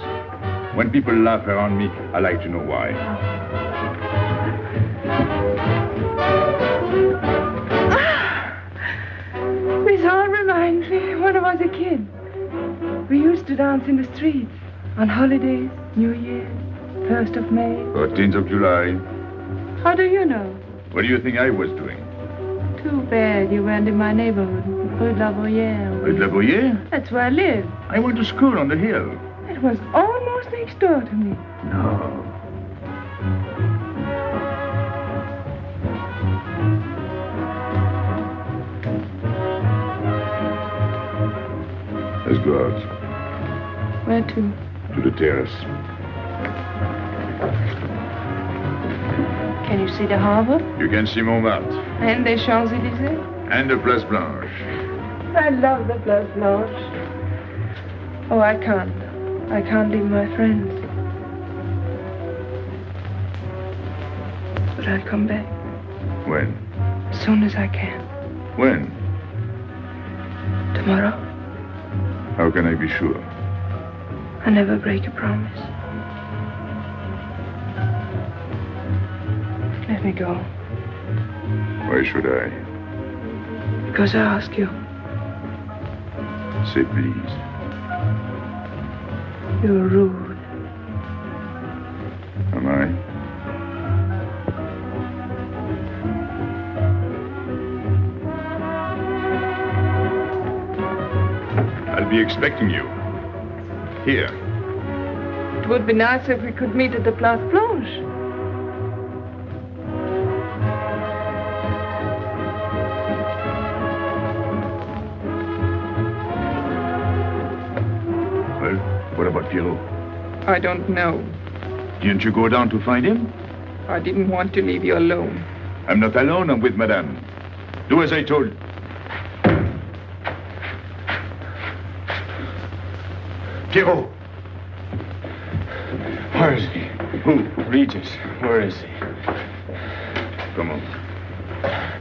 When people laugh around me, I like to know why. This all reminds me when I was a kid. We used to dance in the streets on holidays, New Year, 1st of May. 14th of July. How do you know? What do you think I was doing? Too bad you weren't in my neighborhood, Rue de la Bruyère. Rue de la Bruyère? That's where I live. I went to school on the hill. It was almost next door to me. No. Let's go out. Where to? To the terrace. Can you see the harbor? You can see Montmartre. And the Champs-Élysées? And the Place Blanche. I love the Place Blanche. Oh, I can't. I can't leave my friends. But I'll come back. When? As soon as I can. When? Tomorrow. How can I be sure? I never break a promise. Let me go. Why should I? Because I ask you. Say please. You're rude. Am I? I'll be expecting you. Here. It would be nice if we could meet at the Place Blanche. Well, what about Pierrot? I don't know. Didn't you go down to find him? I didn't want to leave you alone. I'm not alone, I'm with Madame. Do as I told. Pierrot! Where is he? Who? Regis. Where is he? Come on.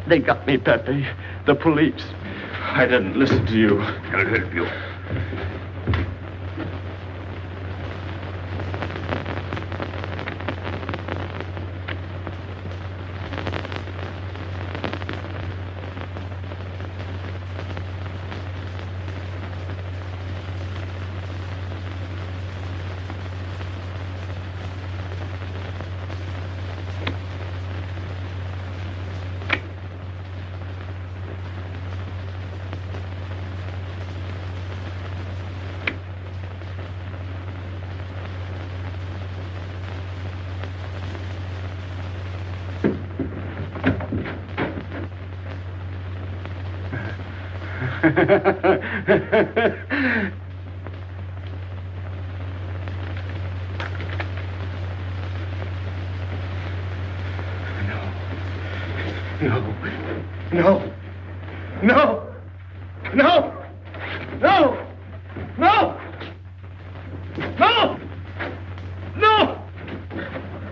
They got me, Pepe. The police. I didn't listen to you. I'll help you. No. No. No. No. No. No. No.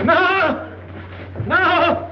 No. No.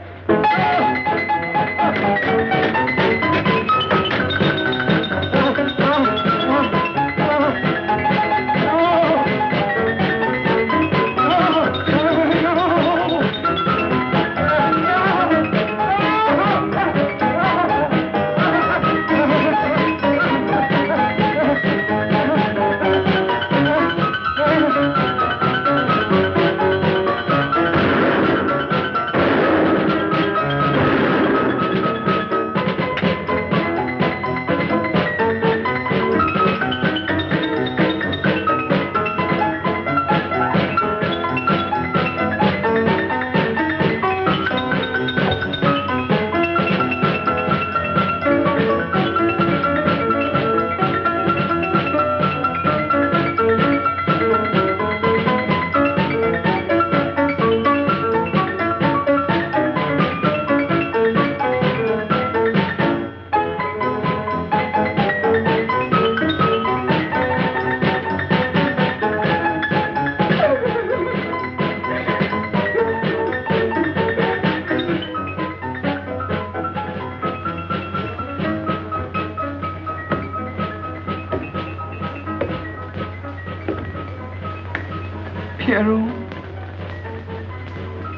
Pierrot.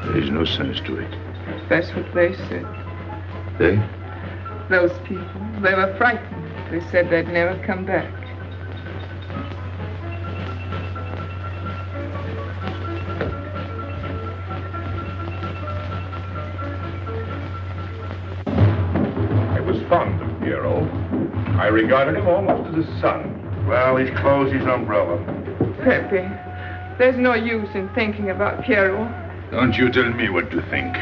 There is no sense to it. That's what they said. They? Those people. They were frightened. They said they'd never come back. I was fond of Pierrot. I regarded him almost as a son. Well, he's closed his umbrella. Pepe, there's no use in thinking about Pierrot. Don't you tell me what to think.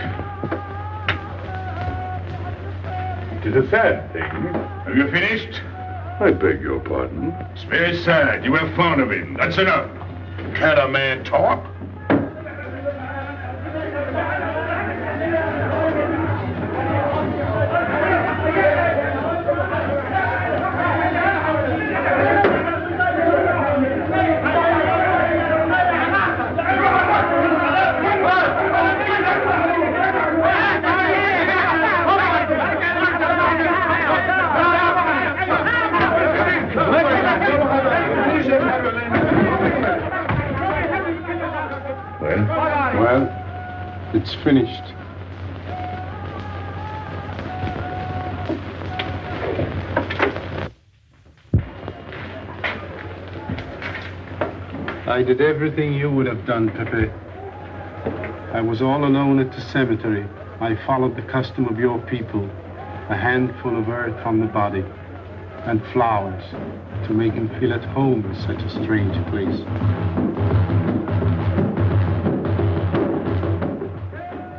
It is a sad thing. Have you finished? I beg your pardon. It's very sad. You were fond of him. That's enough. Can't a man talk? Well, it's finished. I did everything you would have done, Pepe. I was all alone at the cemetery. I followed the custom of your people. A handful of earth on the body and flowers to make him feel at home in such a strange place.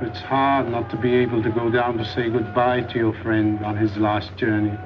It's hard not to be able to go down to say goodbye to your friend on his last journey.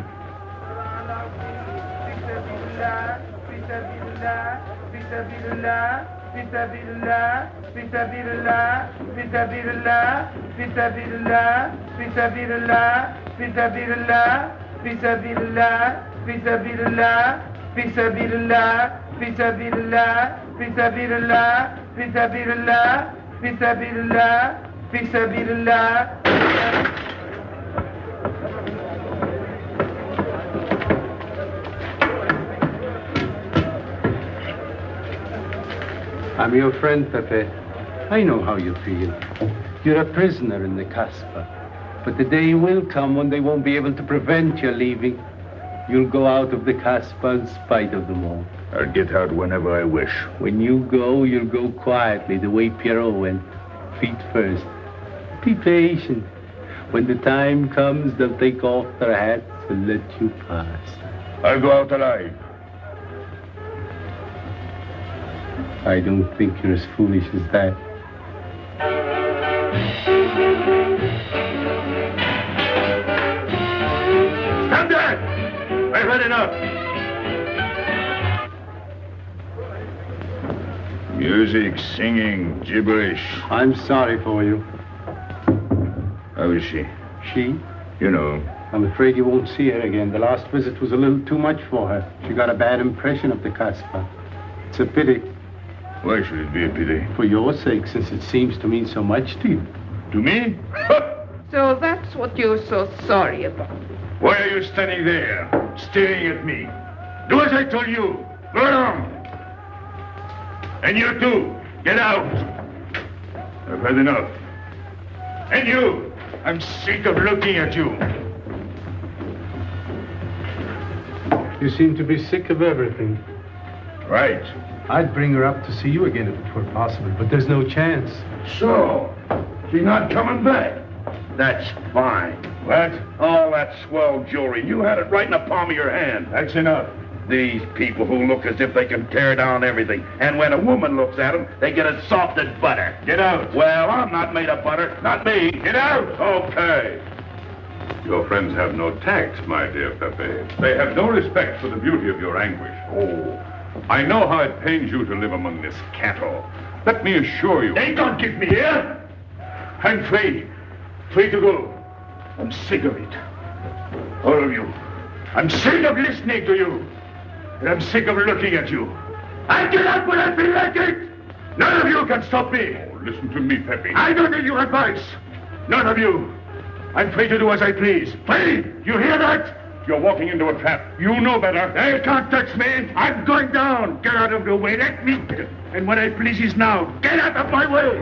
I'm your friend, Pepe. I know how you feel. You're a prisoner in the Casbah. But the day will come when they won't be able to prevent your leaving. You'll go out of the Casbah in spite of them all. I'll get out whenever I wish. When you go, you'll go quietly, the way Pierrot went. Feet first. Be patient. When the time comes, they'll take off their hats and let you pass. I'll go out alive. I don't think you're as foolish as that. Stand there! I've had enough. Music, singing, gibberish. I'm sorry for you. How is she? She? You know. I'm afraid you won't see her again. The last visit was a little too much for her. She got a bad impression of the Casbah. It's a pity. Why should it be a pity? For your sake, since it seems to mean so much to you. To me? So that's what you're so sorry about. Why are you standing there, staring at me? Do as I told you. Go on. And you too, get out. I've had enough. And you, I'm sick of looking at you. You seem to be sick of everything. Right. I'd bring her up to see you again if it were possible, but there's no chance. So, she's not coming back. That's fine. What? All that swell jewelry, you had it right in the palm of your hand. That's enough. These people who look as if they can tear down everything, and when a woman looks at them, they get as soft as butter. Get out. Well, I'm not made of butter. Not me. Get out. Okay. Your friends have no tact, my dear Pepe. They have no respect for the beauty of your anguish. Oh, I know how it pains you to live among this cattle. Let me assure you... They don't keep me here. I'm free. Free to go. I'm sick of it. All of you. I'm sick of listening to you. And I'm sick of looking at you. I get out when I feel like it. None of you can stop me. Oh, listen to me, Pepe. I don't need your advice. None of you. I'm free to do as I please. Free! You hear that? You're walking into a trap. You know better. They can't touch me. I'm going down. Get out of the way. Let me. And what I please is now. Get out of my way.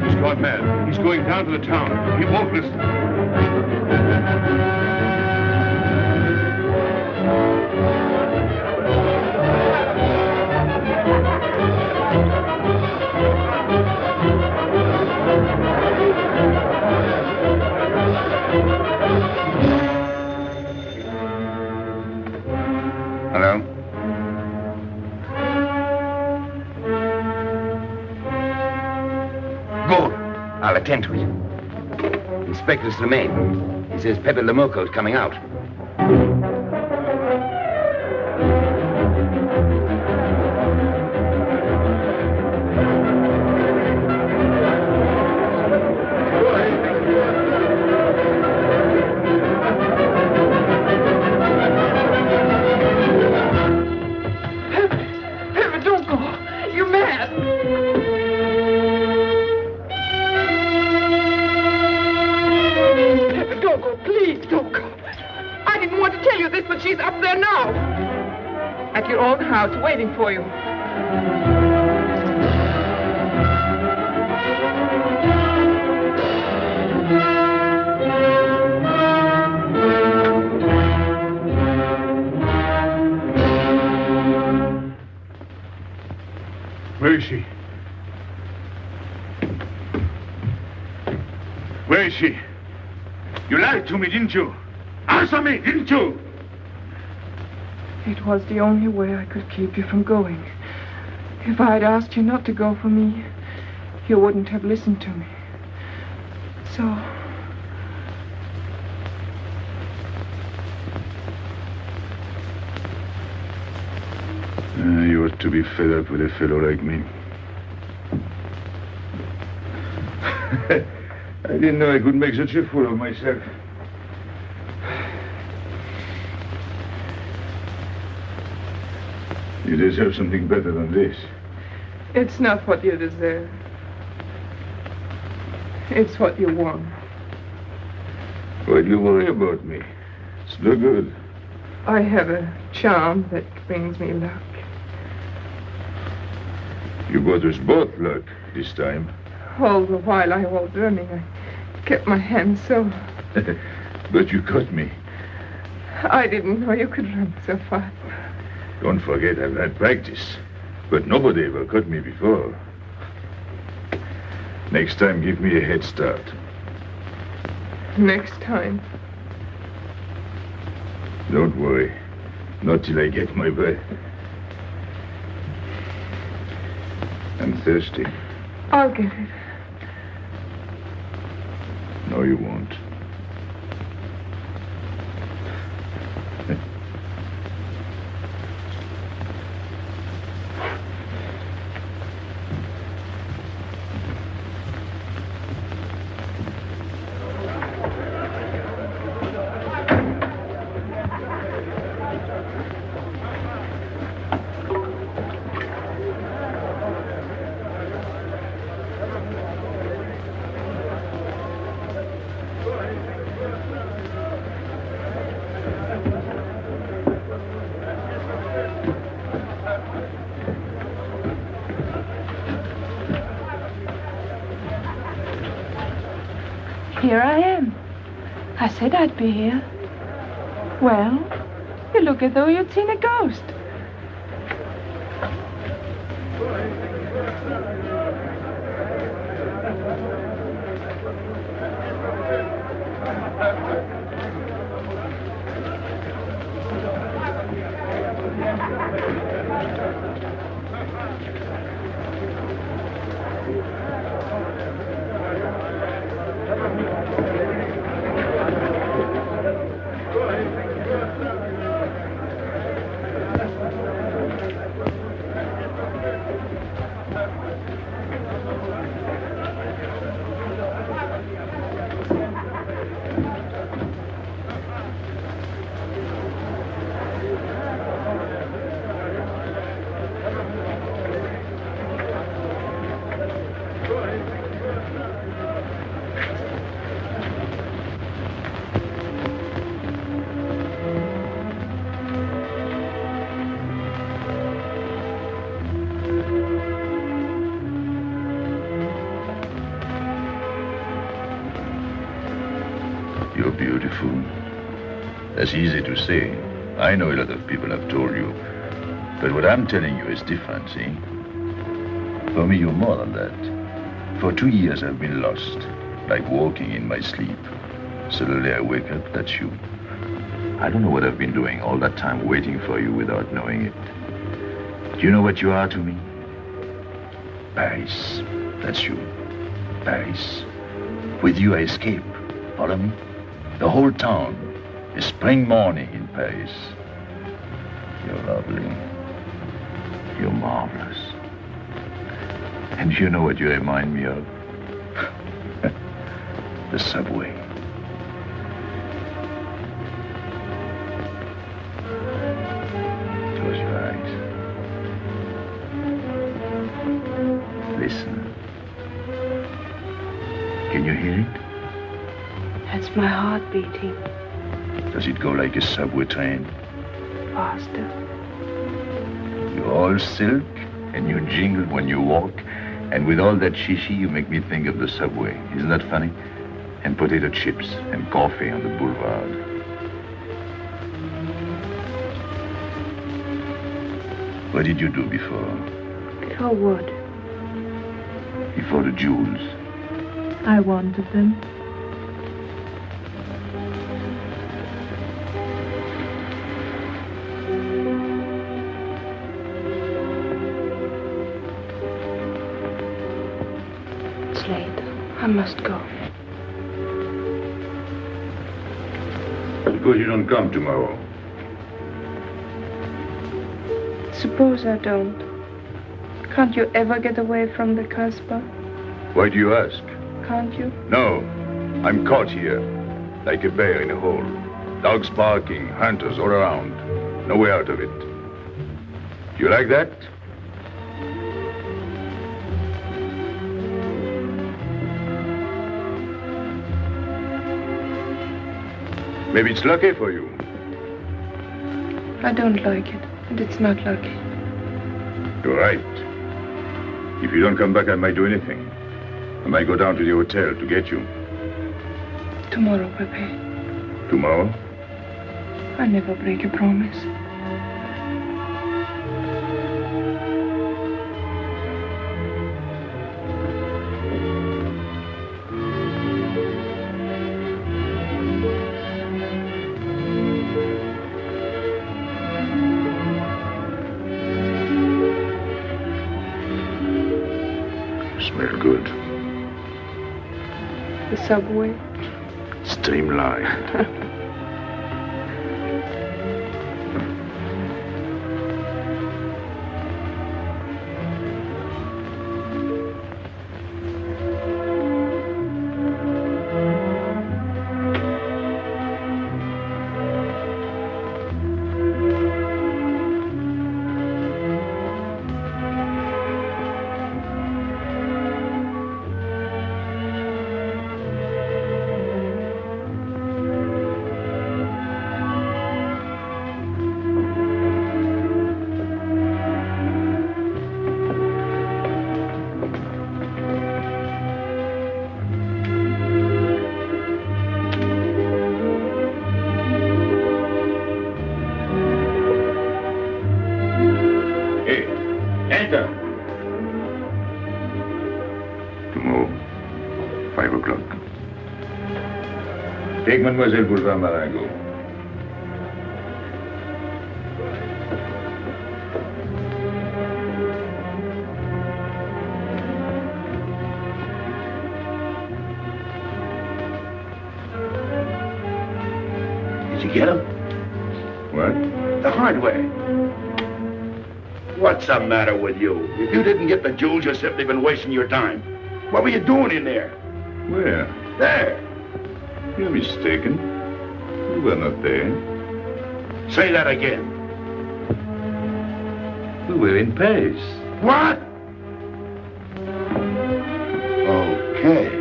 He's gone mad. He's going down to the town. He won't listen. Hello? Good. I'll attend to it. Inspector Slimane. He says Pepe le Moko is coming out. Pepe, don't go. You're mad. Pepe, don't go. Please, don't go. I didn't want to tell you this, but she's up there now. At your own house, waiting for you. Where is she? Where is she? You lied to me, didn't you? Answer me, didn't you? It was the only way I could keep you from going. If I'd asked you not to go for me, you wouldn't have listened to me. So... You ought to be fed up with a fellow like me. I didn't know I could make such a fool of myself. You deserve something better than this. It's not what you deserve. It's what you want. Why do you worry about me? It's no good. I have a charm that brings me luck. You brought us both luck this time. All the while I was running, I kept my hand so... But you caught me. I didn't know you could run so fast. Don't forget I've had practice. But nobody ever caught me before. Next time, give me a head start. Next time. Don't worry. Not till I get my breath. I'm thirsty. I'll get it. No, you won't. Here I am. I said I'd be here. Well, you look as though you'd seen a ghost. You're beautiful. That's easy to say. I know a lot of people have told you. But what I'm telling you is different, see? For me, you're more than that. For 2 years, I've been lost, like walking in my sleep. Suddenly, I wake up, that's you. I don't know what I've been doing all that time waiting for you without knowing it. Do you know what you are to me? Paris. That's you. Paris. With you, I escape. Follow me? The whole town is spring morning in Paris. You're lovely. You're marvelous. And you know what you remind me of? The subway. Close your eyes. Listen. Can you hear it? That's my heart beating. Does it go like a subway train? Faster. You're all silk, and you jingle when you walk, and with all that shishi, you make me think of the subway. Isn't that funny? And potato chips and coffee on the boulevard. What did you do before? Throw wood. before the jewels. I wanted them. It's late. I must go. Suppose you don't come tomorrow. Suppose I don't. Can't you ever get away from the Casbah? Why do you ask? Can't you? No. I'm caught here, like a bear in a hole. Dogs barking, hunters all around. No way out of it. You like that? Maybe it's lucky for you. I don't like it, and it's not lucky. You're right. If you don't come back, I might do anything. I might go down to the hotel to get you. Tomorrow, Pepe. Tomorrow? I never break a promise. Smell good. The subway. Streamlined. Tomorrow, 5 o'clock. Take Mademoiselle Boulevard Marengo. Did you get him? What? The hardware. What's the matter with you? If you didn't get the jewels, you've simply been wasting your time. What were you doing in there? Where? There. You're mistaken. You were not there. Say that again. We were in Paris. What? Okay.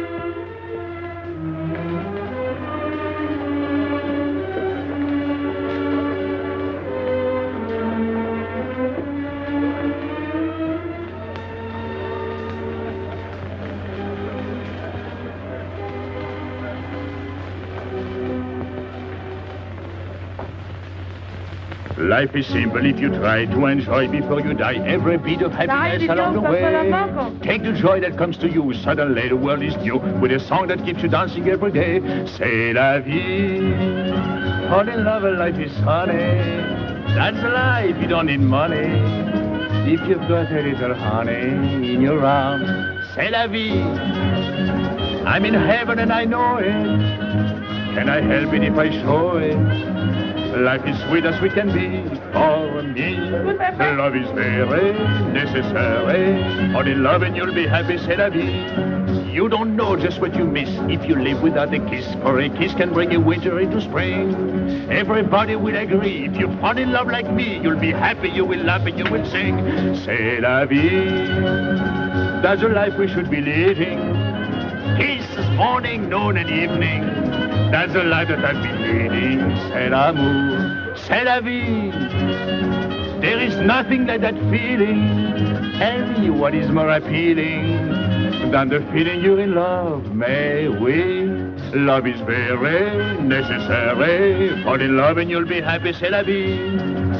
Life is simple if you try to enjoy before you die every bit of happiness along the way. Take the joy that comes to you. Suddenly the world is new with a song that keeps you dancing every day. C'est la vie. Fall in love and life is funny. That's life, you don't need money. If you've got a little honey in your arms, c'est la vie. I'm in heaven and I know it. Can I help it if I show it? Life is sweet as sweet can be for me. Love is very necessary. Fall in love and you'll be happy, c'est la vie. You don't know just what you miss if you live without a kiss. For a kiss can bring a winter into spring. Everybody will agree. If you fall in love like me, you'll be happy, you will laugh and you will sing. C'est la vie. That's the life we should be living. Kisses morning, noon and evening. That's the life that I've been leading. C'est l'amour, c'est la vie. There is nothing like that feeling. Tell me what is more appealing than the feeling you're in love, may we? Love is very necessary. Fall in love and you'll be happy, c'est la vie.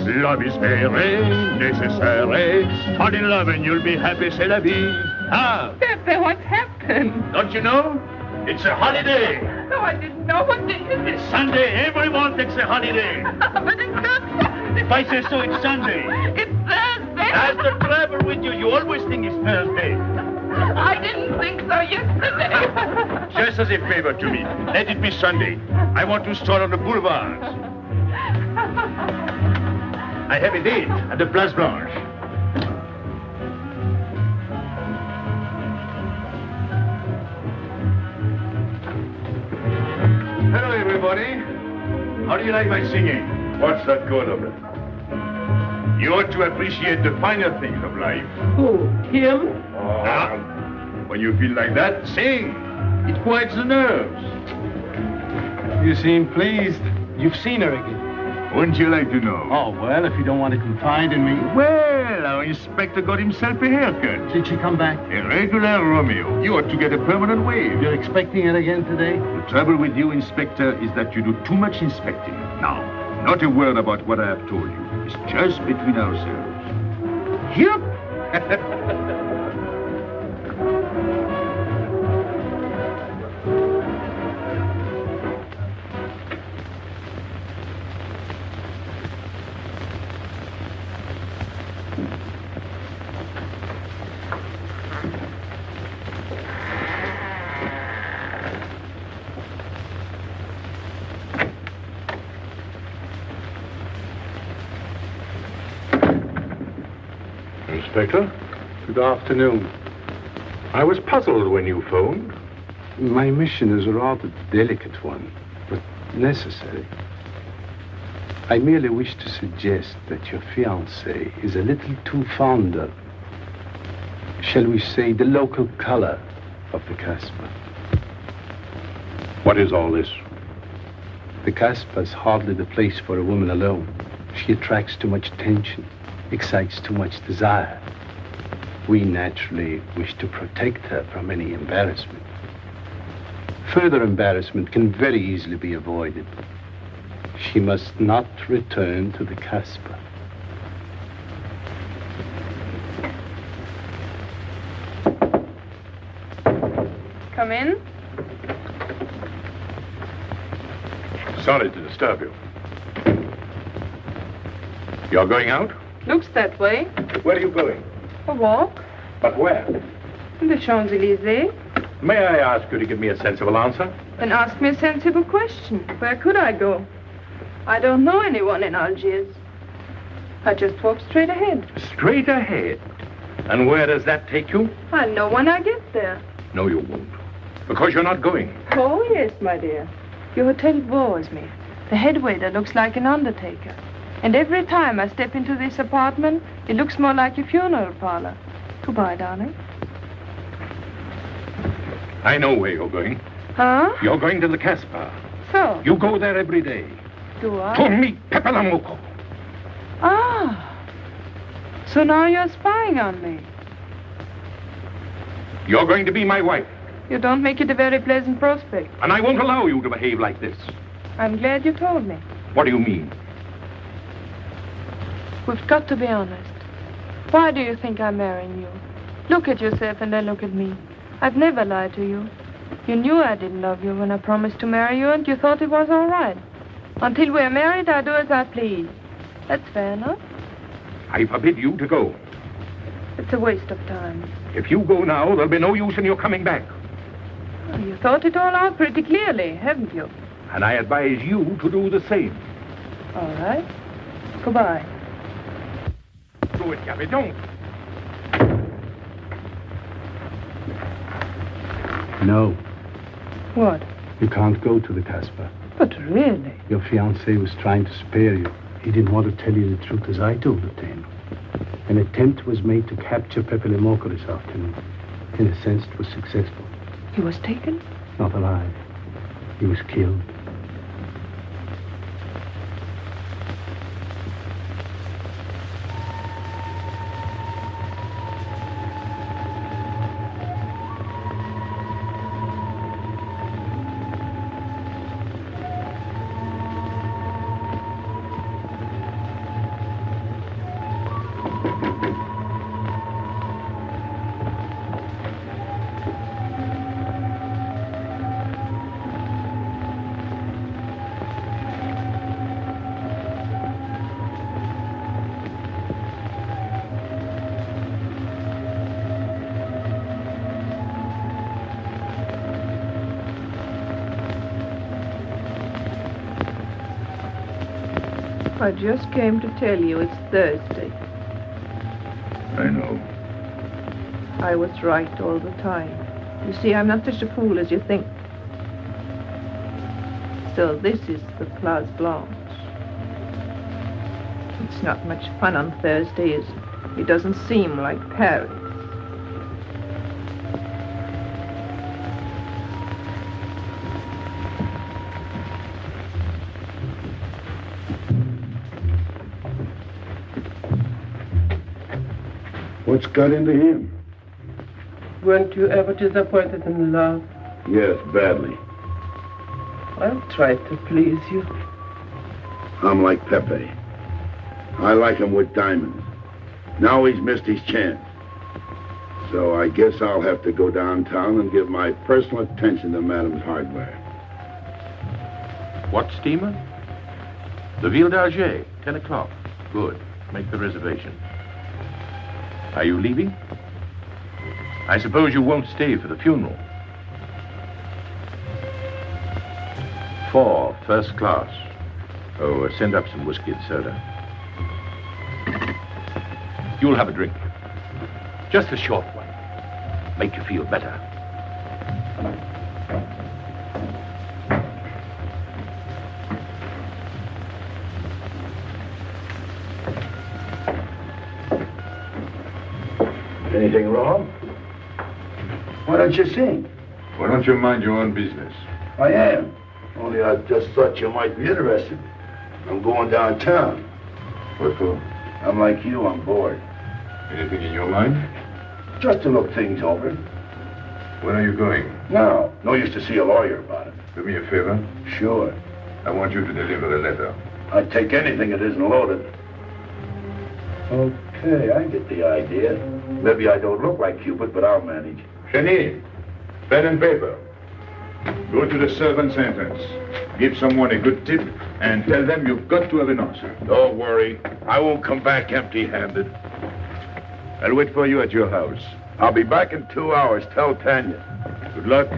Love is very necessary. Fall in love and you'll be happy, c'est la vie. Ah, Pepe, what's happened? don't you know? It's a holiday. No, I didn't know. What day is it? Sunday, everyone takes a holiday. But it's not Sunday. If I say so, it's Sunday. It's Thursday. As the travel with you, you always think it's Thursday. I didn't think so yesterday. Just as a favor to me, let it be Sunday. I want to stroll on the boulevards. I have a date at the Place Blanche. Hello, everybody. How do you like my singing? What's that good of it? You ought to appreciate the finer things of life. Who? Him? When you feel like that, sing. It quiets the nerves. You seem pleased. You've seen her again. Wouldn't you like to know? Oh, well, if you don't want to confide in me. Well, our inspector got himself a haircut. Did she come back? A regular Romeo. You ought to get a permanent wave. You're expecting her again today? The trouble with you, Inspector, is that you do too much inspecting. Now, not a word about what I have told you. It's just between ourselves. Yep. Inspector? Good afternoon. I was puzzled when you phoned. My mission is a rather delicate one, but necessary. I merely wish to suggest that your fiancée is a little too fond of, shall we say, the local color of the Casbah. What is all this? The Casbah is hardly the place for a woman alone. She attracts too much attention, excites too much desire. We naturally wish to protect her from any embarrassment. Further embarrassment can very easily be avoided. She must not return to the Casbah. Come in. Sorry to disturb you. You're going out? Looks that way. Where are you going? A walk. But where? In the Champs-Élysées. May I ask you to give me a sensible answer? Then ask me a sensible question. Where could I go? I don't know anyone in Algiers. I just walk straight ahead. Straight ahead? And where does that take you? I'll know when I get there. No, you won't. Because you're not going. Oh, yes, my dear. Your hotel bores me. The head waiter looks like an undertaker. And every time I step into this apartment, it looks more like a funeral parlor. Goodbye, darling. I know where you're going. Huh? You're going to the Casbah. So? You go there every day. Do I? To meet Pepe le Moko. Ah. So now you're spying on me. You're going to be my wife. You don't make it a very pleasant prospect. And I won't allow you to behave like this. I'm glad you told me. What do you mean? We've got to be honest. Why do you think I'm marrying you? Look at yourself and then look at me. I've never lied to you. You knew I didn't love you when I promised to marry you, and you thought it was all right. Until we're married, I do as I please. That's fair enough. I forbid you to go. It's a waste of time. If you go now, there'll be no use in your coming back. Oh, you thought it all out pretty clearly, haven't you? And I advise you to do the same. All right. Goodbye. Do it, Gaby, don't. No. What? You can't go to the Casbah. But really? Your fiancé was trying to spare you. He didn't want to tell you the truth as I told it to him. An attempt was made to capture Pepe le Moko this afternoon. In a sense, it was successful. He was taken? Not alive. He was killed. I just came to tell you it's Thursday. I know. I was right all the time. You see, I'm not such a fool as you think. So this is the Place Blanche. It's not much fun on Thursday, is it? It doesn't seem like Paris. What's got into him? Weren't you ever disappointed in love? Yes, badly. I'll try to please you. I'm like Pepe. I like him with diamonds. Now he's missed his chance. So I guess I'll have to go downtown and give my personal attention to Madame's hardware. What steamer? The Ville d'Alger, 10 o'clock. Good. Make the reservation. Are you leaving? I suppose you won't stay for the funeral. 4, first class. Oh, send up some whiskey and soda. You'll have a drink. Just a short one. Make you feel better. Anything wrong? Why don't you sing? Why don't you mind your own business? I am. Only I just thought you might be interested. I'm going downtown. What for? I'm like you, I'm bored. Anything in your mind? Just to look things over. When are you going? No, no use to see a lawyer about it. Do me a favor. Sure. I want you to deliver a letter. I'd take anything that isn't loaded. Okay, I get the idea. Maybe I don't look like Cupid, but I'll manage. Hedy, pen and paper. Go to the servant's entrance. Give someone a good tip and tell them you've got to have an answer. Don't worry. I won't come back empty-handed. I'll wait for you at your house. I'll be back in 2 hours. Tell Tanya. Good luck.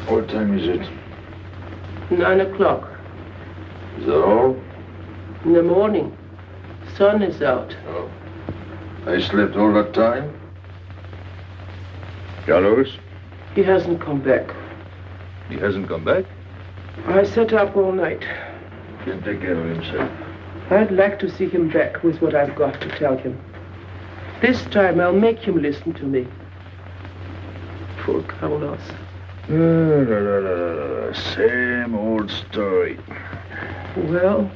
What time is it? 9 o'clock. Is that all? In the morning. Sun is out. Oh. I slept all that time? Carlos? He hasn't come back. He hasn't come back? I sat up all night. Can't take care of himself. I'd like to see him back with what I've got to tell him. This time I'll make him listen to me. Poor Carlos. Same old story. Well,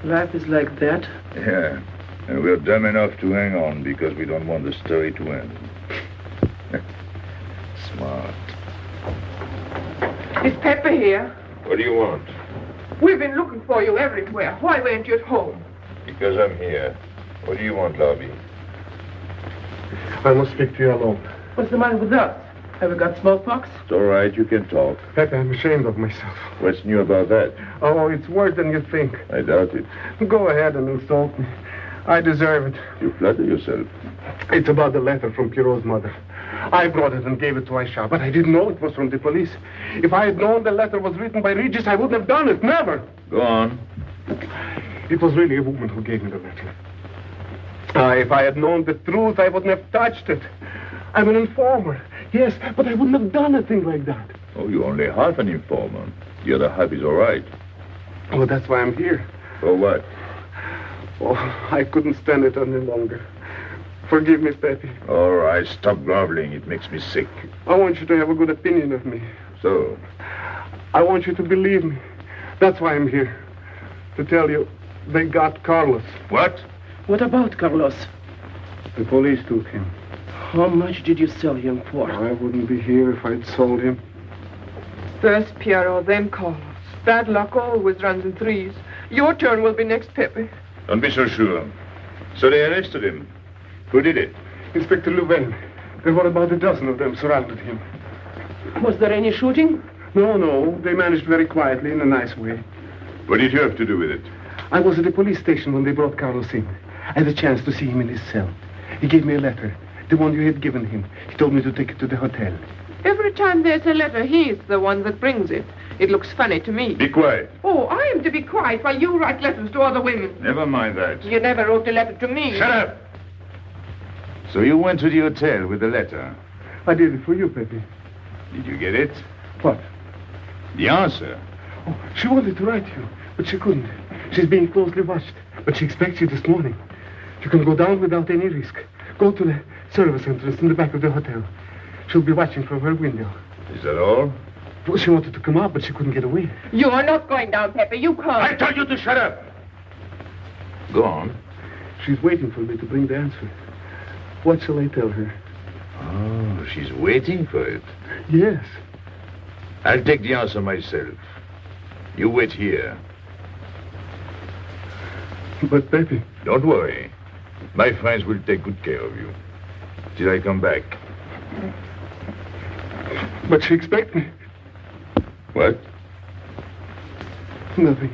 life is like that. Yeah, and we're dumb enough to hang on because we don't want the story to end. Smart. Is Pepe here? What do you want? We've been looking for you everywhere. Why weren't you at home? Because I'm here. What do you want, Lobby? I must speak to you alone. What's the matter with us? Have we got smallpox? It's all right, you can talk. Pepe, I'm ashamed of myself. What's new about that? Oh, it's worse than you think. I doubt it. Go ahead and insult me. I deserve it. You flatter yourself. It's about the letter from Pierrot's mother. I brought it and gave it to Aisha, but I didn't know it was from the police. If I had known the letter was written by Regis, I wouldn't have done it. Never. Go on. It was really a woman who gave me the letter. If I had known the truth, I wouldn't have touched it. I'm an informer. Yes, but I wouldn't have done a thing like that. Oh, you're only half an informer. The other half is all right. Well, that's why I'm here. For what? Oh, I couldn't stand it any longer. Forgive me, Pepe. All right, stop groveling. It makes me sick. I want you to have a good opinion of me. So? I want you to believe me. That's why I'm here. To tell you, they got Carlos. What? What about Carlos? The police took him. How much did you sell him for? I wouldn't be here if I'd sold him. First Pierrot, then Carlos. Bad luck always runs in threes. Your turn will be next, Pepe. Don't be so sure. So they arrested him. Who did it? Inspector Louvain. There were about a dozen of them surrounded him. Was there any shooting? No. They managed very quietly in a nice way. What did you have to do with it? I was at the police station when they brought Carlos in. I had a chance to see him in his cell. He gave me a letter, the one you had given him. He told me to take it to the hotel. Every time there's a letter, he's the one that brings it. It looks funny to me. Be quiet. Oh, I am to be quiet while you write letters to other women. Never mind that. You never wrote a letter to me. Shut up! So you went to the hotel with the letter. I did it for you, Pepe. Did you get it? What? The answer. Oh, she wanted to write you, but she couldn't. She's being closely watched, but she expects you this morning. You can go down without any risk. Go to the service entrance in the back of the hotel. She'll be watching from her window. Is that all? Well, she wanted to come out, but she couldn't get away. You are not going down, Pepe. You can't. I told you to shut up. Go on. She's waiting for me to bring the answer. What shall I tell her? Oh, she's waiting for it. Yes. I'll take the answer myself. You wait here. But, Pepe... Don't worry. My friends will take good care of you. Till I come back. But she expects me. What? Nothing.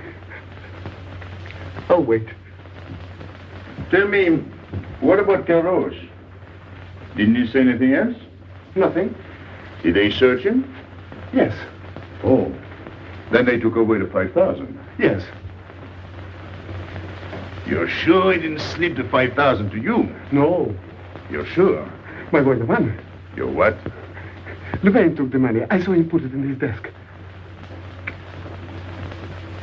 I'll wait. Tell me, what about Carlos? Didn't he say anything else? Nothing. Did they search him? Yes. Oh. Then they took away the 5,000. Yes. You're sure he didn't slip the 5,000 to you? No. You're sure? My boy, the money. Your what? Louvain took the money. I saw him put it in his desk.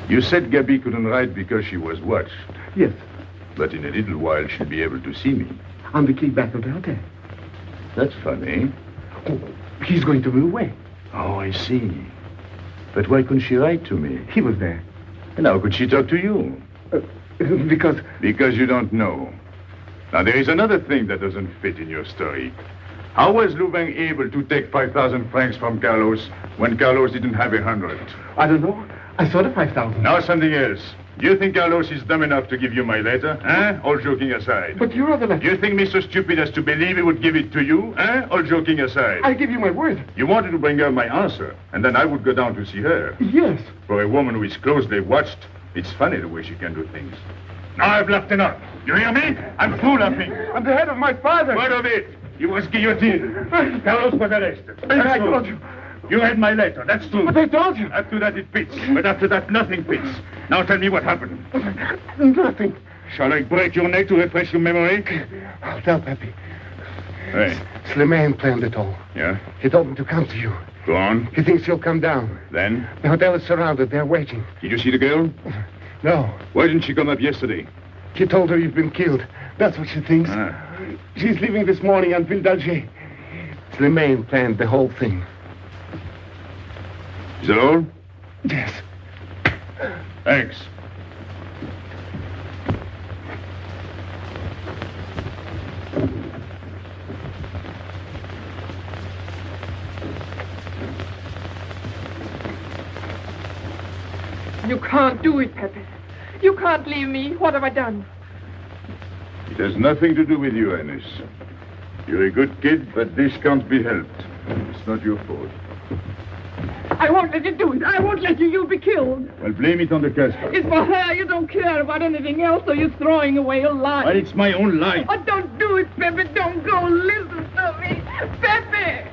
You said Gaby couldn't write because she was watched. Yes. But in a little while, she'll be able to see me. On the key back of the hotel. That's funny. Oh, he's going to be away. Oh, I see. But why couldn't she write to me? He was there. And how could she talk to you? Because... Because you don't know. Now, there is another thing that doesn't fit in your story. How was Louvain able to take 5,000 francs from Carlos when Carlos didn't have 100? I don't know. I saw the 5,000. Now something else. Do you think Carlos is dumb enough to give you my letter? All joking aside. But your other letter... You think me so stupid as to believe he would give it to you? All joking aside. I give you my word. You wanted to bring her my answer, and then I would go down to see her. Yes. For a woman who is closely watched, it's funny the way she can do things. Now I've laughed enough. You hear me? I'm through laughing. I'm the head of my father. Word of it. He was guillotined. Carlos was arrested. I told you. You read my letter, that's true. But I told you. After that, it fits. But after that, nothing fits. Now tell me what happened. Nothing. Shall I break your neck to refresh your memory? I'll tell Pepe. Hey. Slimane planned it all. Yeah? He told me to come to you. Go on. He thinks you'll come down. Then? The hotel is surrounded. They're waiting. Did you see the girl? No. Why didn't she come up yesterday? He told her you've been killed. That's what she thinks. She's leaving this morning on Ville d'Alger. Slimane planned the whole thing. Is that all? Yes. Thanks. You can't do it, Pepe. You can't leave me. What have I done? It has nothing to do with you, Ines. You're a good kid, but this can't be helped. It's not your fault. I won't let you do it. I won't let you. You'll be killed. Well, blame it on the Casbah. It's for her. You don't care about anything else, so you're throwing away your life. Well, it's my own life. Oh, don't do it, Pepe. Don't go. Listen to me. Pepe!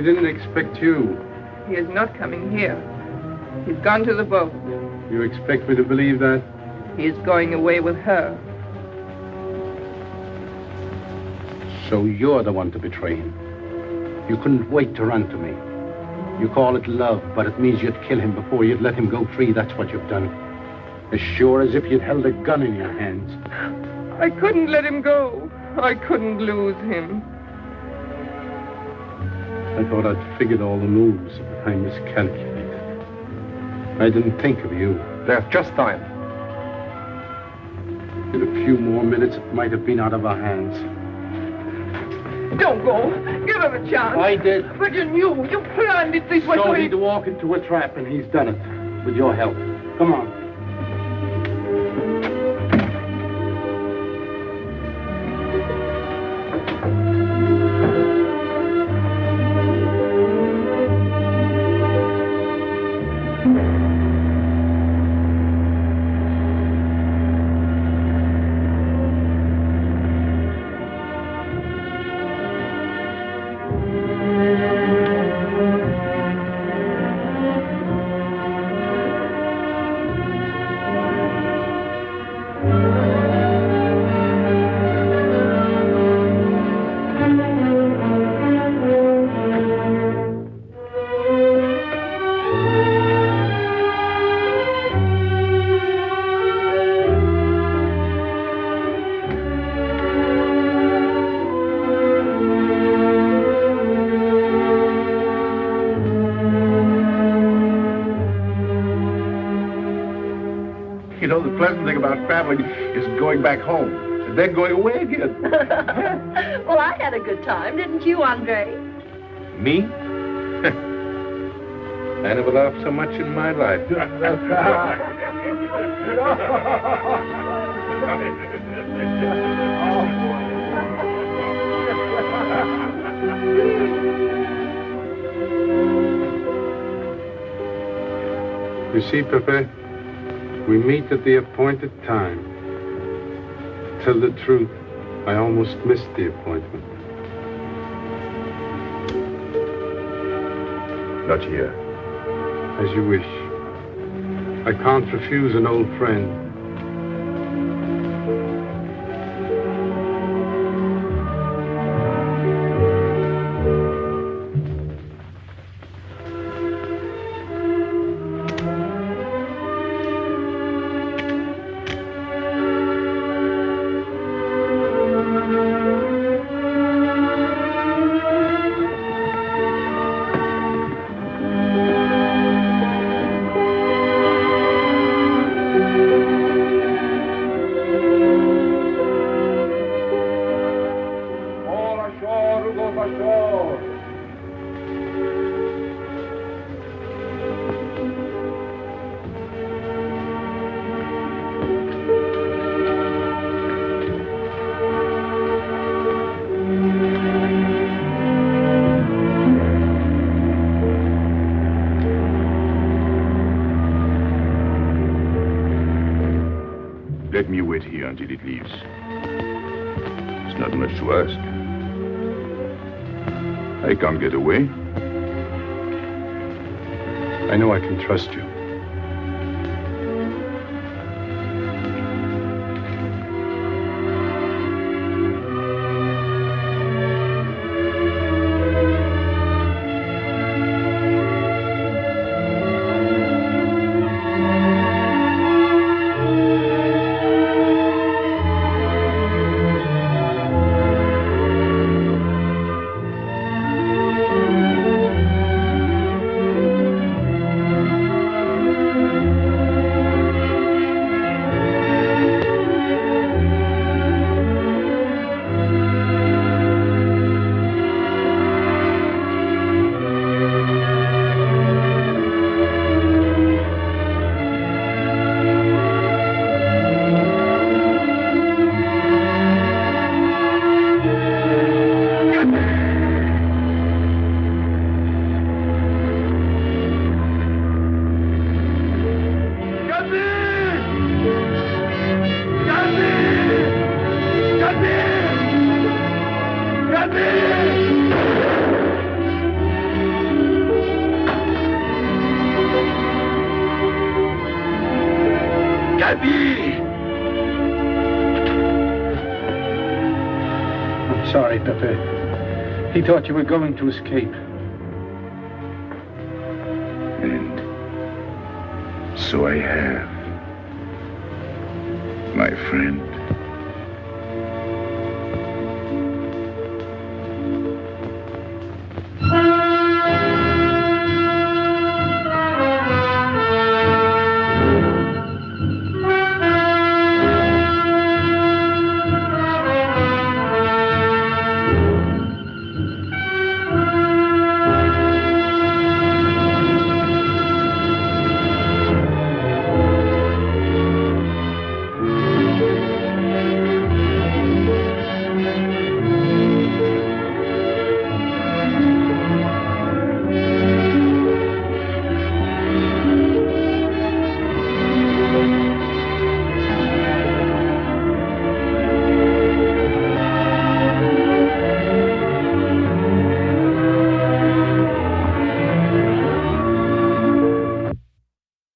didn't expect you. He is not coming here. He's gone to the boat. You expect me to believe that? He is going away with her. So you're the one to betray him. You couldn't wait to run to me. You call it love, but it means you'd kill him before you'd let him go free. That's what you've done. As sure as if you'd held a gun in your hands. I couldn't let him go. I couldn't lose him. I thought I'd figured all the moves, but I miscalculated. I didn't think of you. There's just time. In a few more minutes, it might have been out of our hands. Don't go. Give him a chance. I did. But you knew. You planned it this way. So he'd walk into a trap, and he's done it. With your help. Come on. You know, the pleasant thing about traveling is going back home and then going away again. Well, I had a good time, didn't you, Andre? Me? I never laughed so much in my life. You see, Pepe, we meet at the appointed time. To tell the truth, I almost missed the appointment. Not here. As you wish. I can't refuse an old friend. Let me wait here until it leaves. It's not much to ask. I can't get away. I know I can trust you. Gaby! I'm sorry, Pepe. He thought you were going to escape. And so I have, my friend.